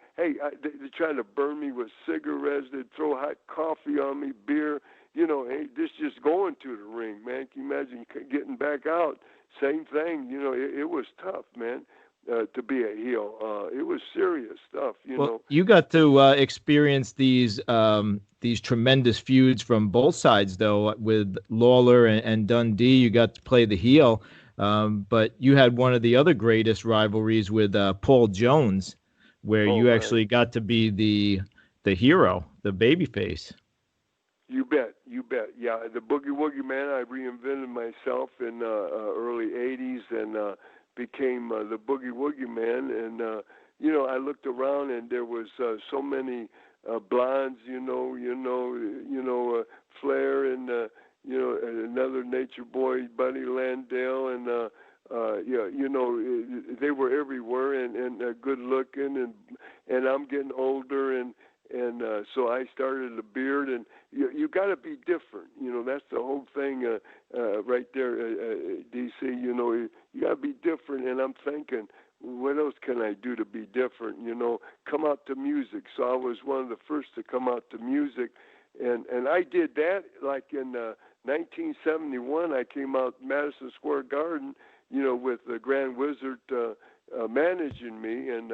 tried to burn me with cigarettes. They'd throw hot coffee on me, beer. You know, hey, this just going to the ring, man. Can you imagine getting back out? Same thing. You know, it was tough, man. To be a heel, it was serious stuff. You Well, know. you got to experience these tremendous feuds from both sides, though, with Lawler and Dundee. You got to play the heel, but you had one of the other greatest rivalries with Paul Jones, where Oh you man. actually got to be the hero, the babyface. You bet, you bet. Yeah, the Boogie Woogie Man. I reinvented myself in early '80s and became the Boogie Woogie Man. And you know, I looked around and there was so many blondes. Flair and another Nature Boy, Buddy Landale, and yeah, they were everywhere and good looking and I'm getting older and so I started a beard, and you got to be different. You know, that's the whole thing right there, DC. You know, you got to be different. And I'm thinking, what else can I do to be different? You know, come out to music. So I was one of the first to come out to music, and I did that like in 1971. I came out Madison Square Garden, you know, with the Grand Wizard managing me, and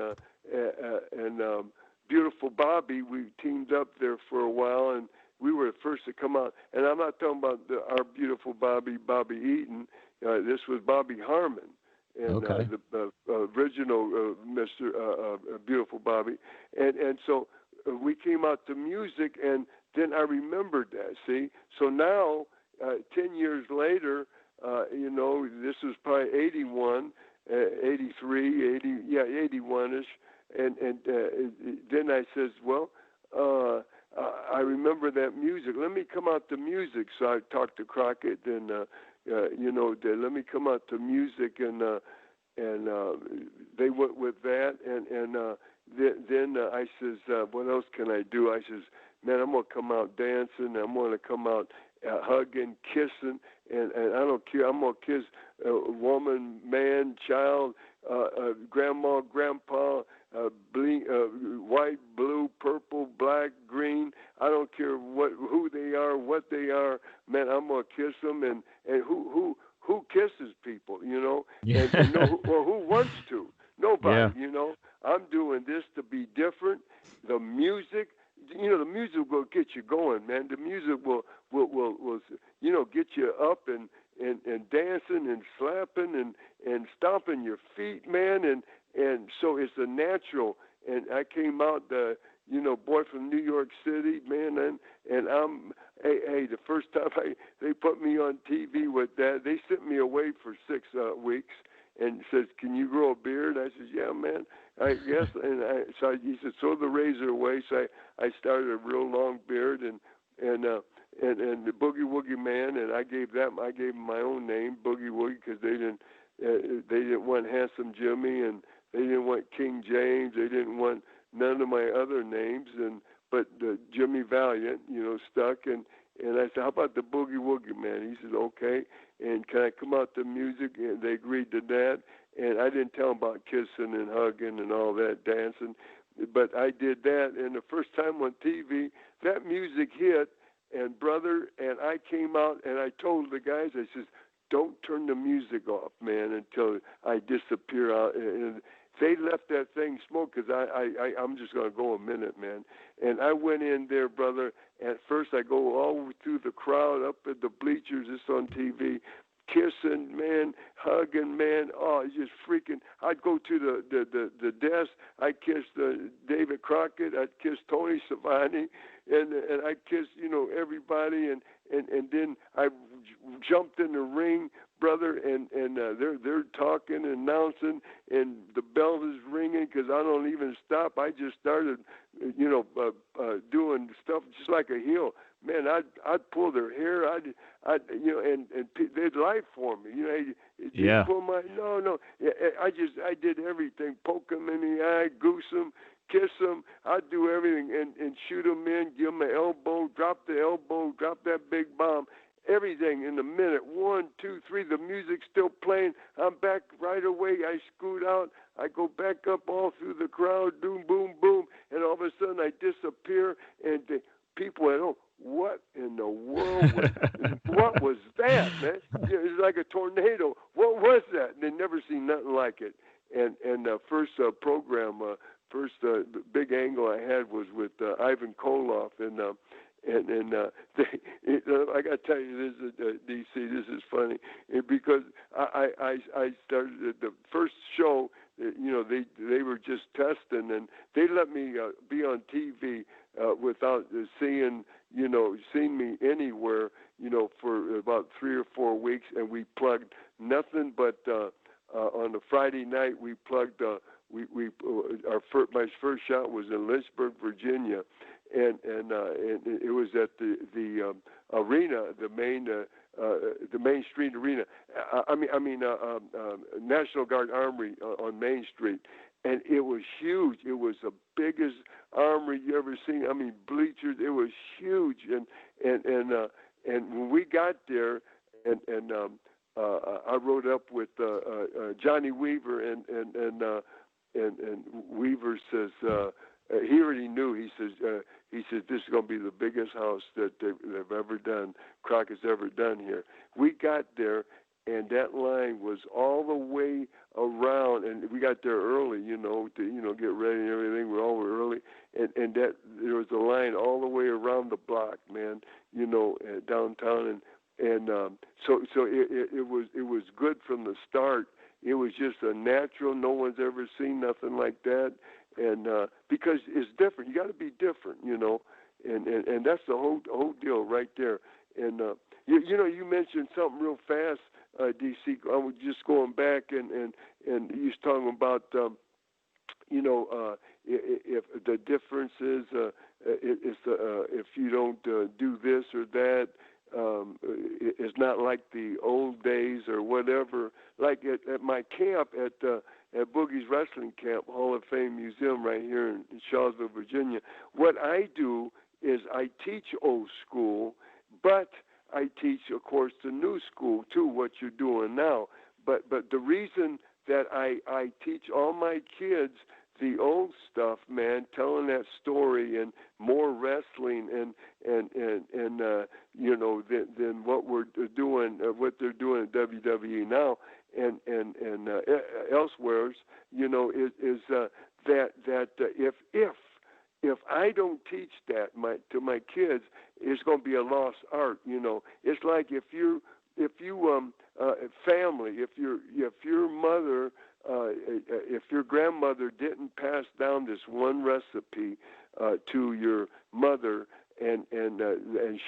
Beautiful Bobby, we teamed up there for a while, and we were the first to come out. And I'm not talking about our beautiful Bobby Eaton. This was Bobby Harmon, and Okay. the original Mr. Beautiful Bobby. And so we came out to music, and then I remembered that. See, so now 10 years later, you know, this was probably 81, 83, 80, yeah, 81ish. And then I says, well, I remember that music. Let me come out to music. So I talked to Crockett, and let me come out to music, and they went with that. And then I says, what else can I do? I says, man, I'm gonna come out dancing. I'm gonna come out hugging, kissing, and I don't care. I'm gonna kiss woman, man, child, grandma, grandpa, white, blue, purple, black, green. I don't care who they are, what they are. Man, I'm gonna kiss them, and who kisses people, you know, and no, who wants to? Nobody, Yeah. you know. I'm doing this to be different. The music, you know, the music will get you going, man. The music will get you up and dancing and slapping and stomping your feet, man, and so it's a natural. And I came out, boy from New York City, man, and I'm, the first time they put me on TV with that, they sent me away for 6 weeks and says, "Can you grow a beard?" I said, "Yeah, man, I guess." And he said, "Throw the razor away." So I started a real long beard and the Boogie Woogie Man, and I gave him my own name, Boogie Woogie, because they didn't want Handsome Jimmy, and they didn't want King James, they didn't want none of my other names, but Jimmy Valiant, you know, stuck, and I said, "How about the Boogie Woogie Man?" He said, "Okay, and can I come out to music?" And they agreed to that, and I didn't tell them about kissing and hugging and all that, dancing, but I did that, and the first time on TV, that music hit. And brother, and I came out and I told the guys, I says, "Don't turn the music off, man, until I disappear out." And they left that thing smoke because I'm just gonna go a minute, man. And I went in there, brother. At first, I go all through the crowd up at the bleachers. It's on TV. Kissing, man, hugging, man. Oh, it's just freaking. I'd go to the desk. I'd kiss David Crockett. I'd kiss Tony Schiavone, and I'd kiss everybody. And then I jumped in the ring, brother. And they're talking and announcing, and the bell is ringing because I don't even stop. I just started, doing stuff just like a heel. Man, I'd pull their hair. And they'd lie for me. They Yeah. pull my no. I did everything. Poke them in the eye, goose them, kiss them. I'd do everything and shoot them in, give them an elbow, drop the elbow, drop that big bomb. Everything in a minute. 1, 2, 3. The music's still playing. I'm back right went, oh, what in the world was what was that, man? You know, it's like a tornado. What was that? And they never seen nothing like it. And first program, first big angle I had was with Ivan Koloff, I got to tell you this, DC. This is funny because I started the first show. You know, they were just testing, and they let me be on TV without seeing me anywhere. You know, for about 3 or 4 weeks, and we plugged nothing but on a Friday night we plugged. My first shot was in Lynchburg, Virginia, and it was at the arena, the Main Street Arena. National Guard Armory on Main Street, and it was huge. It was the biggest armory you ever seen. I mean, bleachers. It was huge, and when we got there, and I rode up with Johnny Weaver, and Weaver says he already knew. He says this is going to be the biggest house that they've ever done. Crockett's ever done here. We got there, and that line was all the way around, and we got there early, to get ready and everything. We're all early, and that there was a line all the way around the block, man. Downtown, and so it was good from the start. It was just a natural. No one's ever seen nothing like that, and because it's different. You got to be different, and that's the whole deal right there. And you mentioned something real fast, DC. I was just going back and you was talking about if the difference is if you don't do this or that. It's not like the old days or whatever. Like at my camp at Boogie's Wrestling Camp, Hall of Fame Museum right here in Charlottesville, Virginia, what I do is I teach old school, but I teach, of course, the new school too, what you're doing now. But the reason that I teach all my kids the old stuff, man, telling that story and more wrestling and than what we're doing, what they're doing at WWE now and elsewhere, is that if I don't teach that to my kids, it's going to be a lost art. It's like if you family, if your mother. If your grandmother didn't pass down this one recipe to your mother, and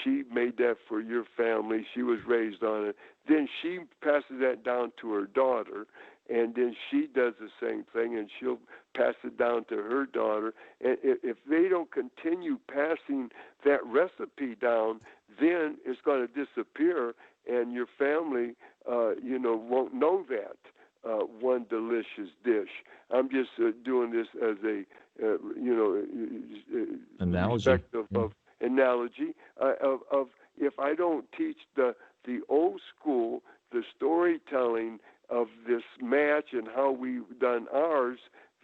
she made that for your family, she was raised on it, then she passes that down to her daughter, and then she does the same thing, and she'll pass it down to her daughter. And if they don't continue passing that recipe down, then it's going to disappear, and your family, won't know that. One delicious dish. I'm just doing this as a, analogy. Of analogy of if I don't teach the old school, the storytelling of this match and how we've done ours,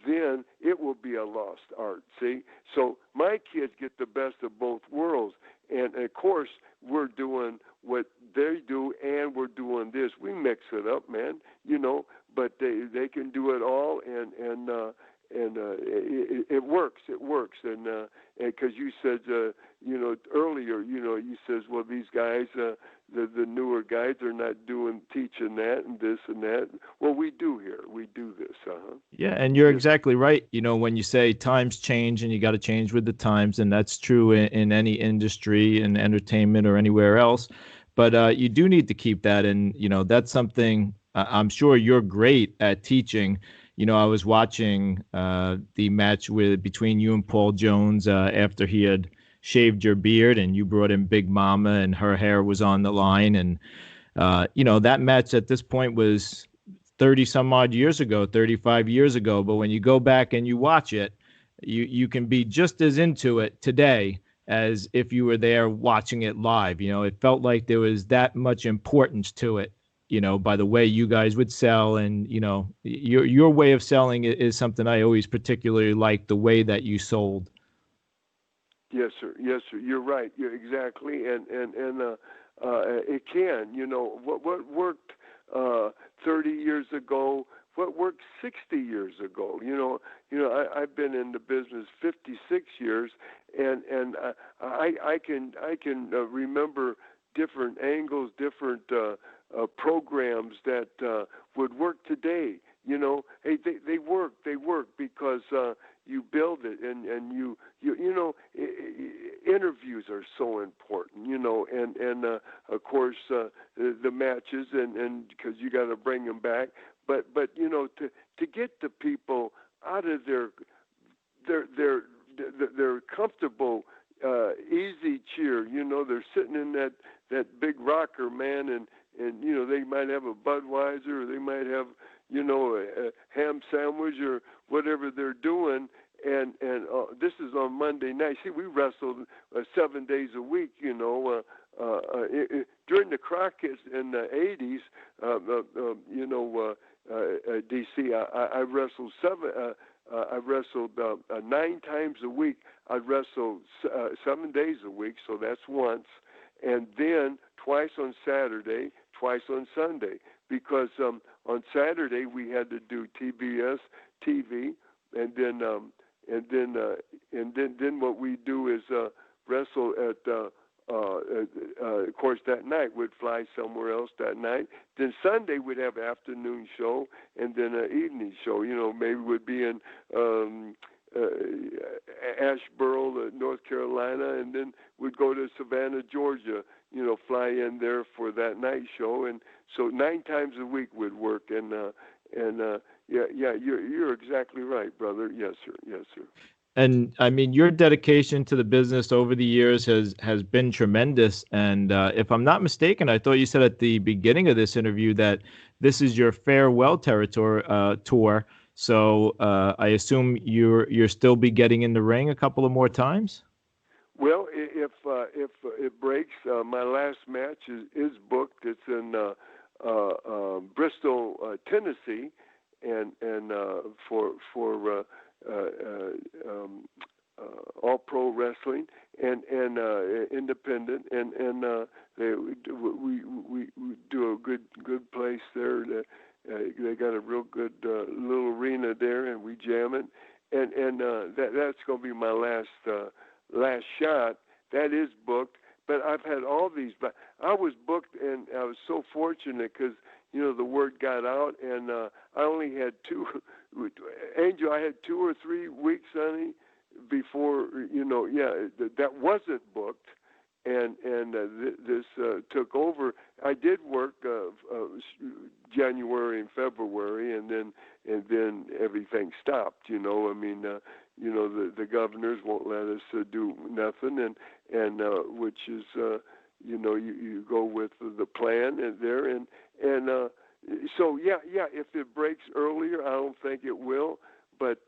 then it will be a lost art. See, so my kids get the best of both worlds, and of course we're doing what they do, and we're doing this. We mix it up, man. But they can do it all, and it works. It works, and because you said earlier, you says, well, these guys, the newer guys, are not teaching that and this and that. Well, we do here. We do this. Yeah, and you're exactly right. When you say times change and you got to change with the times, and that's true in any industry, in entertainment or anywhere else. But you do need to keep that, and that's something. I'm sure you're great at teaching. I was watching the match between you and Paul Jones after he had shaved your beard, and you brought in Big Mama, and her hair was on the line. And, that match at this point was 30 some odd years ago, 35 years ago. But when you go back and you watch it, you can be just as into it today as if you were there watching it live. It felt like there was that much importance to it. By the way you guys would sell, and your way of selling is something I always particularly like, the way that you sold. Yes, sir. Yes, sir. You're right. You're exactly, and it can. What worked 30 years ago, what worked 60 years ago. I've been in the business 56 years, and I can remember different angles, different programs that would work today. Hey, they work. They work because you build it, and interviews are so important. And of course the matches, and because you got to bring them back. But to get the people out of their comfortable easy cheer. They're sitting in that big rocker, man, and they might have a Budweiser, or they might have a ham sandwich, or whatever they're doing. And this is on Monday night. See, we wrestled 7 days a week. During the Crockett's in the '80s, DC, I wrestled I wrestled 9 times a week. I wrestled 7 days a week, so that's once, and then twice on Saturday, twice on Sunday, because on Saturday we had to do TBS TV, and then what we do is wrestle at. Of course, that night we'd fly somewhere else that night. Then Sunday we'd have an afternoon show, and then an evening show. Maybe we'd be in Asheboro, North Carolina, and then we'd go to Savannah, Georgia. Fly in there for that night show, and so 9 times a week would work. And you're exactly right, brother. Yes, sir. Yes, sir. And I mean, your dedication to the business over the years has been tremendous. And if I'm not mistaken, I thought you said at the beginning of this interview that this is your farewell territory tour. So I assume you're still be getting in the ring a couple of more times. Well, if it breaks, my last match is booked. It's in Bristol, Tennessee, and for All Pro Wrestling and independent, and we do a good place there. They got a real good little arena there, and we jam it, and that's going to be my last shot. That is booked, but I've had all these. But I was booked, and I was so fortunate because the word got out, and I only had 2. Angel, I had 2 or 3 weeks, honey, before that wasn't booked, and this took over. I did work January and February, and then everything stopped. The governors won't let us do nothing, and which is you go with the plan there, and so if it breaks earlier, I don't think it will, but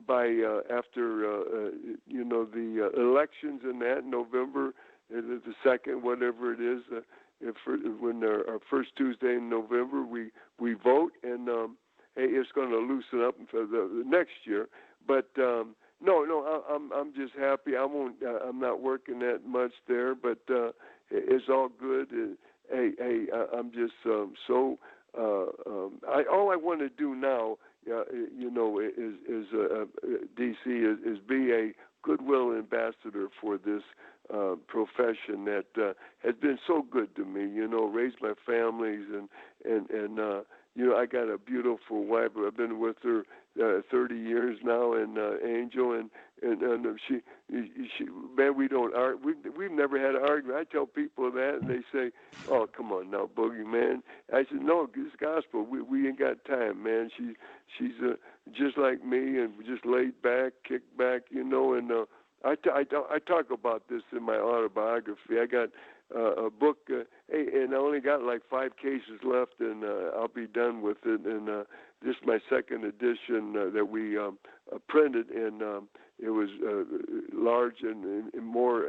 by after the elections and that November the 2nd, whatever it is, when our first Tuesday in November we vote, and hey, it's going to loosen up for the next year. But no, I'm just happy. I'm not working that much there, but it's all good. Hey, I'm just so. All I want to do now, is DC is be a goodwill ambassador for this profession that has been so good to me. Raised my families, and I got a beautiful wife. I've been with her 30 years now, and Angel, and she man, we don't argue. We've never had an argument. I tell people that, and they say, "Oh, come on now, Boogie, man." I said, "No, it's gospel. We ain't got time, man." She's just like me, and just laid back, kicked back, and I talk about this in my autobiography. I got a book, and I only got like 5 cases left, and I'll be done with it. And this is my 2nd edition that we printed, and it was large and more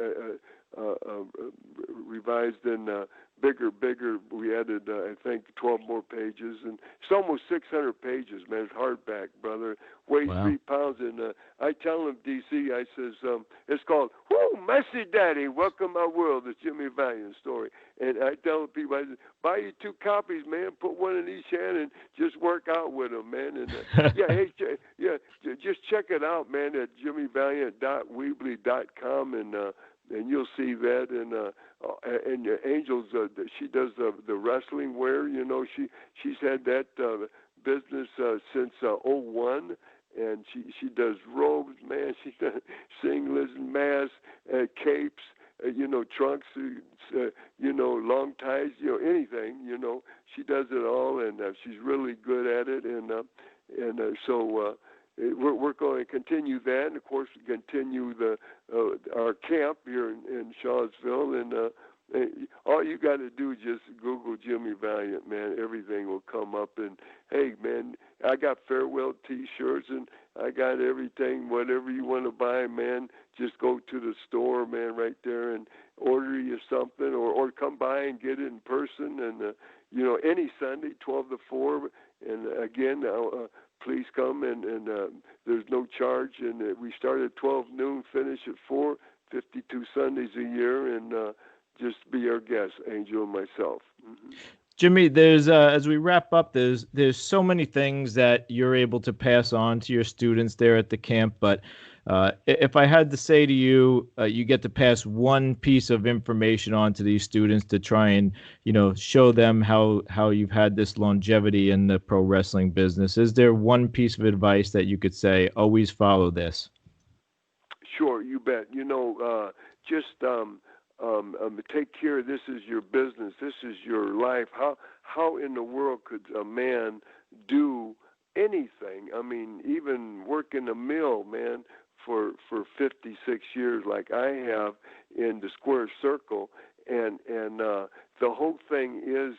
revised and bigger. We added, I think, 12 more pages, and it's almost 600 pages, man. It's hardback, brother. Weighs Wow. 3 pounds, and I tell him, DC, I says, it's called "Whoo, Messy Daddy, Welcome My World," the Jimmy Valiant story. And I tell people, I say, buy you 2 copies, man. Put one in each hand and just work out with them, man. And yeah, hey, just check it out, man, at jimmyvaliant.weebly.com, and you'll see that. And Angels, she does the wrestling wear. You know, she's had that business since '01, and she does robes, man. She does singlets, masks, capes, trunks, long ties, anything. She does it all, and she's really good at it. So we're going to continue that, and of course, continue our camp here in Charlottesville, and all you got to do is just Google Jimmy Valiant, man. Everything will come up. And hey, man, I got farewell T-shirts, and I got everything. Whatever you want to buy, man, just go to the store, man, right there, and order you something, or come by and get it in person. And any Sunday, 12 to 4. And again, please come, and there's no charge. And we start at 12 noon, finish at 4, 52 Sundays a year, and just be our guest, Angel and myself. Mm-hmm. Jimmy, there's as we wrap up, there's so many things that you're able to pass on to your students there at the camp. But if I had to say to you, you get to pass one piece of information on to these students to try and show them how you've had this longevity in the pro wrestling business. Is there one piece of advice that you could say, always follow this? Sure, you bet. Just take care. This is your business. This is your life. How in the world could a man do anything? I mean, even work in a mill, man, for 56 years, like I have in the square circle, and the whole thing is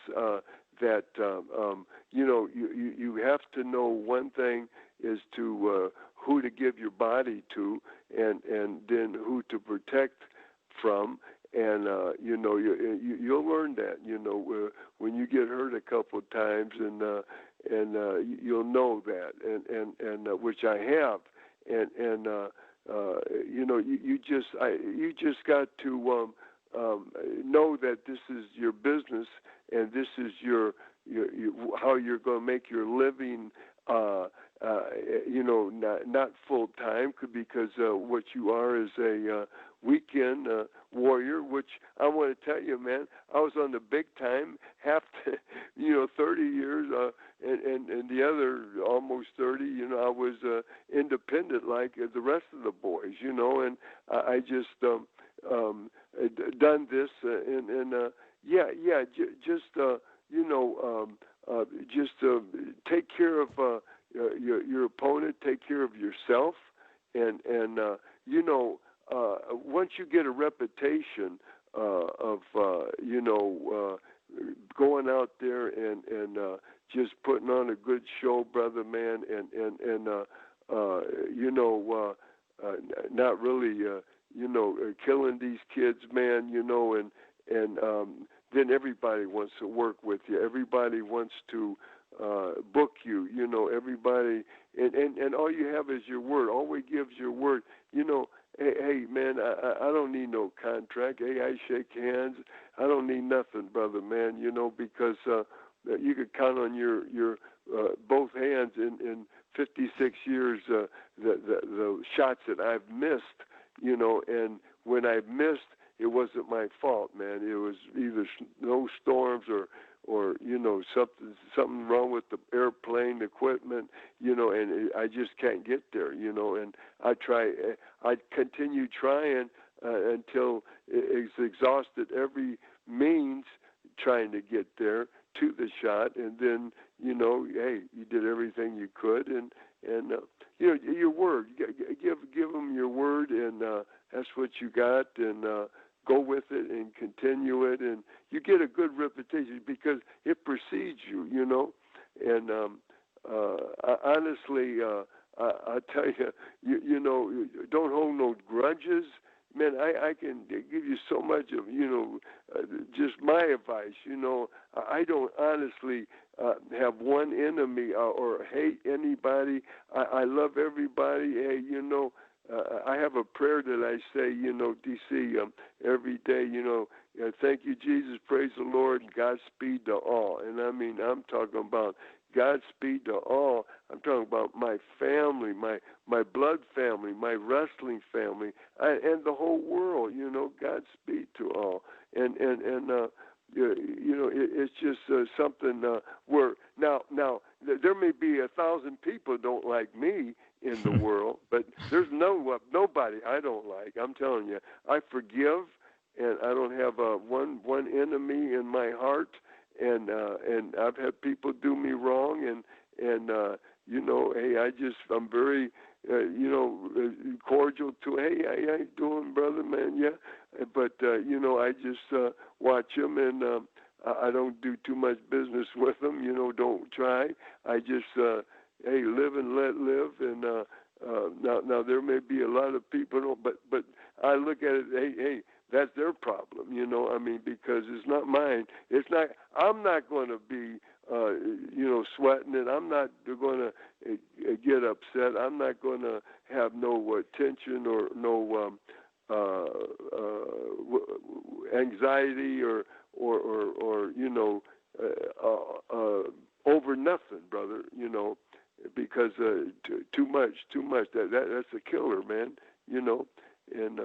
that you have to know one thing is to who to give your body to, and then who to protect from. And you'll learn that when you get hurt a couple of times, and you'll know that, and which I have, and you just got to know that this is your business, and this is your how you're going to make your living. Not full time, because what you are is a weekend warrior. Which I want to tell you, man, I was on the big time, 30 years, and the other almost 30. I was independent like the rest of the boys. And I just done this, just take care of your opponent, take care of yourself, and once you get a reputation of going out there and just putting on a good show, brother, man, and not really killing these kids, man, and then everybody wants to work with you. Everybody wants to book you. Everybody, and all you have is your word. All we give is your word. Hey man, I don't need no contract. Hey, I shake hands. I don't need nothing, brother, man. Because you could count on your both hands in 56 years the shots that I've missed. And when I've missed, it wasn't my fault, man. It was either snowstorms or something wrong with the airplane equipment, and I just can't get there, and I continue trying until it's exhausted every means trying to get there to the shot, and then, hey, you did everything you could, and your word, give them your word, and that's what you got, and go with it and continue it, and you get a good reputation because it precedes you, And honestly, I tell you, don't hold no grudges. man, I can give you so much of, just my advice. I don't honestly have one enemy or hate anybody. I love everybody. Hey, I have a prayer that I say, DC, every day, thank you, Jesus, praise the Lord, and Godspeed to all. And I mean, I'm talking about Godspeed to all. I'm talking about my family, my blood family, my wrestling family, and the whole world. Godspeed to all. And it's just something where now there may be 1,000 people don't like me in the world, but there's nobody I don't like. I'm telling you, I forgive, and I don't have one enemy in my heart. And I've had people do me wrong, and hey, I'm very cordial to, hey, how you doing, brother, man? Yeah, but I just watch them, and I don't do too much business with them. Don't try. I just hey, live and let live, and now there may be a lot of people, but I look at it, hey. That's their problem, I mean, because it's not mine. It's not. I'm not going to be, sweating it. I'm not going to get upset. I'm not going to have no tension or no anxiety or over nothing, brother. Because too much. That's a killer, man. And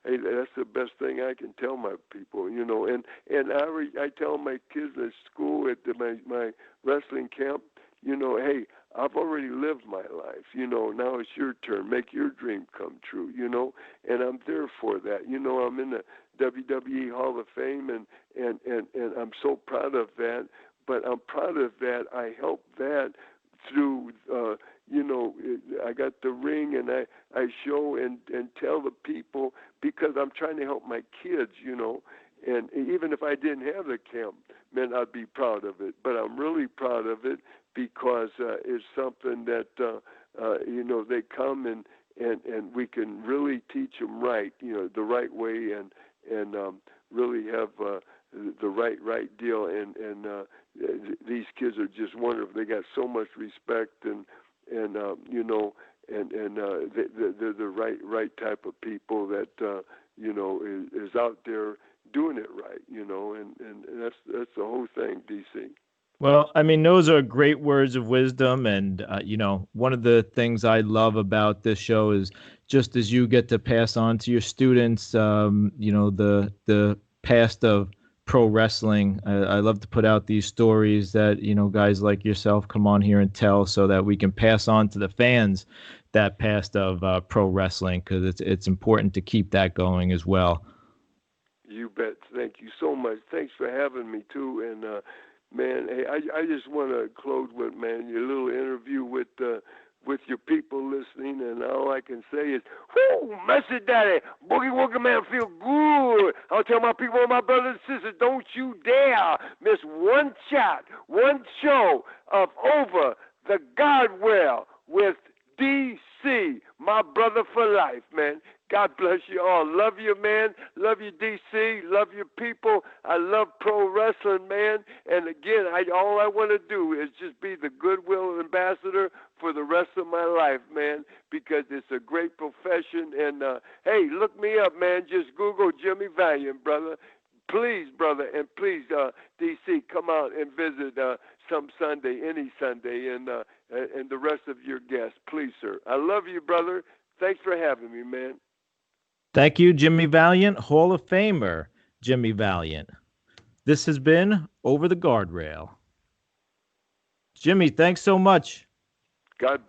hey, that's the best thing I can tell my people, and I tell my kids at school at my wrestling camp, hey, I've already lived my life, now it's your turn, make your dream come true, and I'm there for that, I'm in the WWE Hall of Fame, and I'm so proud of that, but I'm proud of that, I helped that through, I got the ring, and I show and tell the people, because I'm trying to help my kids, and even if I didn't have the camp, man, I'd be proud of it. But I'm really proud of it because it's something that, they come and we can really teach them right, the right way, and really have the right deal. And these kids are just wonderful. They got so much respect, and they're the right type of people that is out there doing it right, and that's the whole thing, DC. Well, I mean, those are great words of wisdom. And, one of the things I love about this show is just as you get to pass on to your students, the past of pro wrestling. I love to put out these stories that, guys like yourself come on here and tell so that we can pass on to the fans that past of pro wrestling, because it's important to keep that going as well. You bet. Thank you so much. Thanks for having me, too. And, man, hey, I just want to close with, man, your little interview with your people listening, and all I can say is, whoo, message daddy, boogie woogie man, feel good. I'll tell my people, my brothers and sisters, don't you dare miss one shot, one show of Over the Guardrail with DC, my brother for life, man. God bless you all. Love you, man. Love you, DC. Love your people. I love pro wrestling, man. And again, all I want to do is just be the goodwill ambassador for the rest of my life, man, because it's a great profession. And, hey, look me up, man. Just Google Jimmy Valiant, brother. Please, brother, and please, DC, come out and visit some Sunday, any Sunday, and the rest of your guests. Please, sir. I love you, brother. Thanks for having me, man. Thank you, Jimmy Valiant, Hall of Famer Jimmy Valiant. This has been Over the Guardrail. Jimmy, thanks so much. God bless.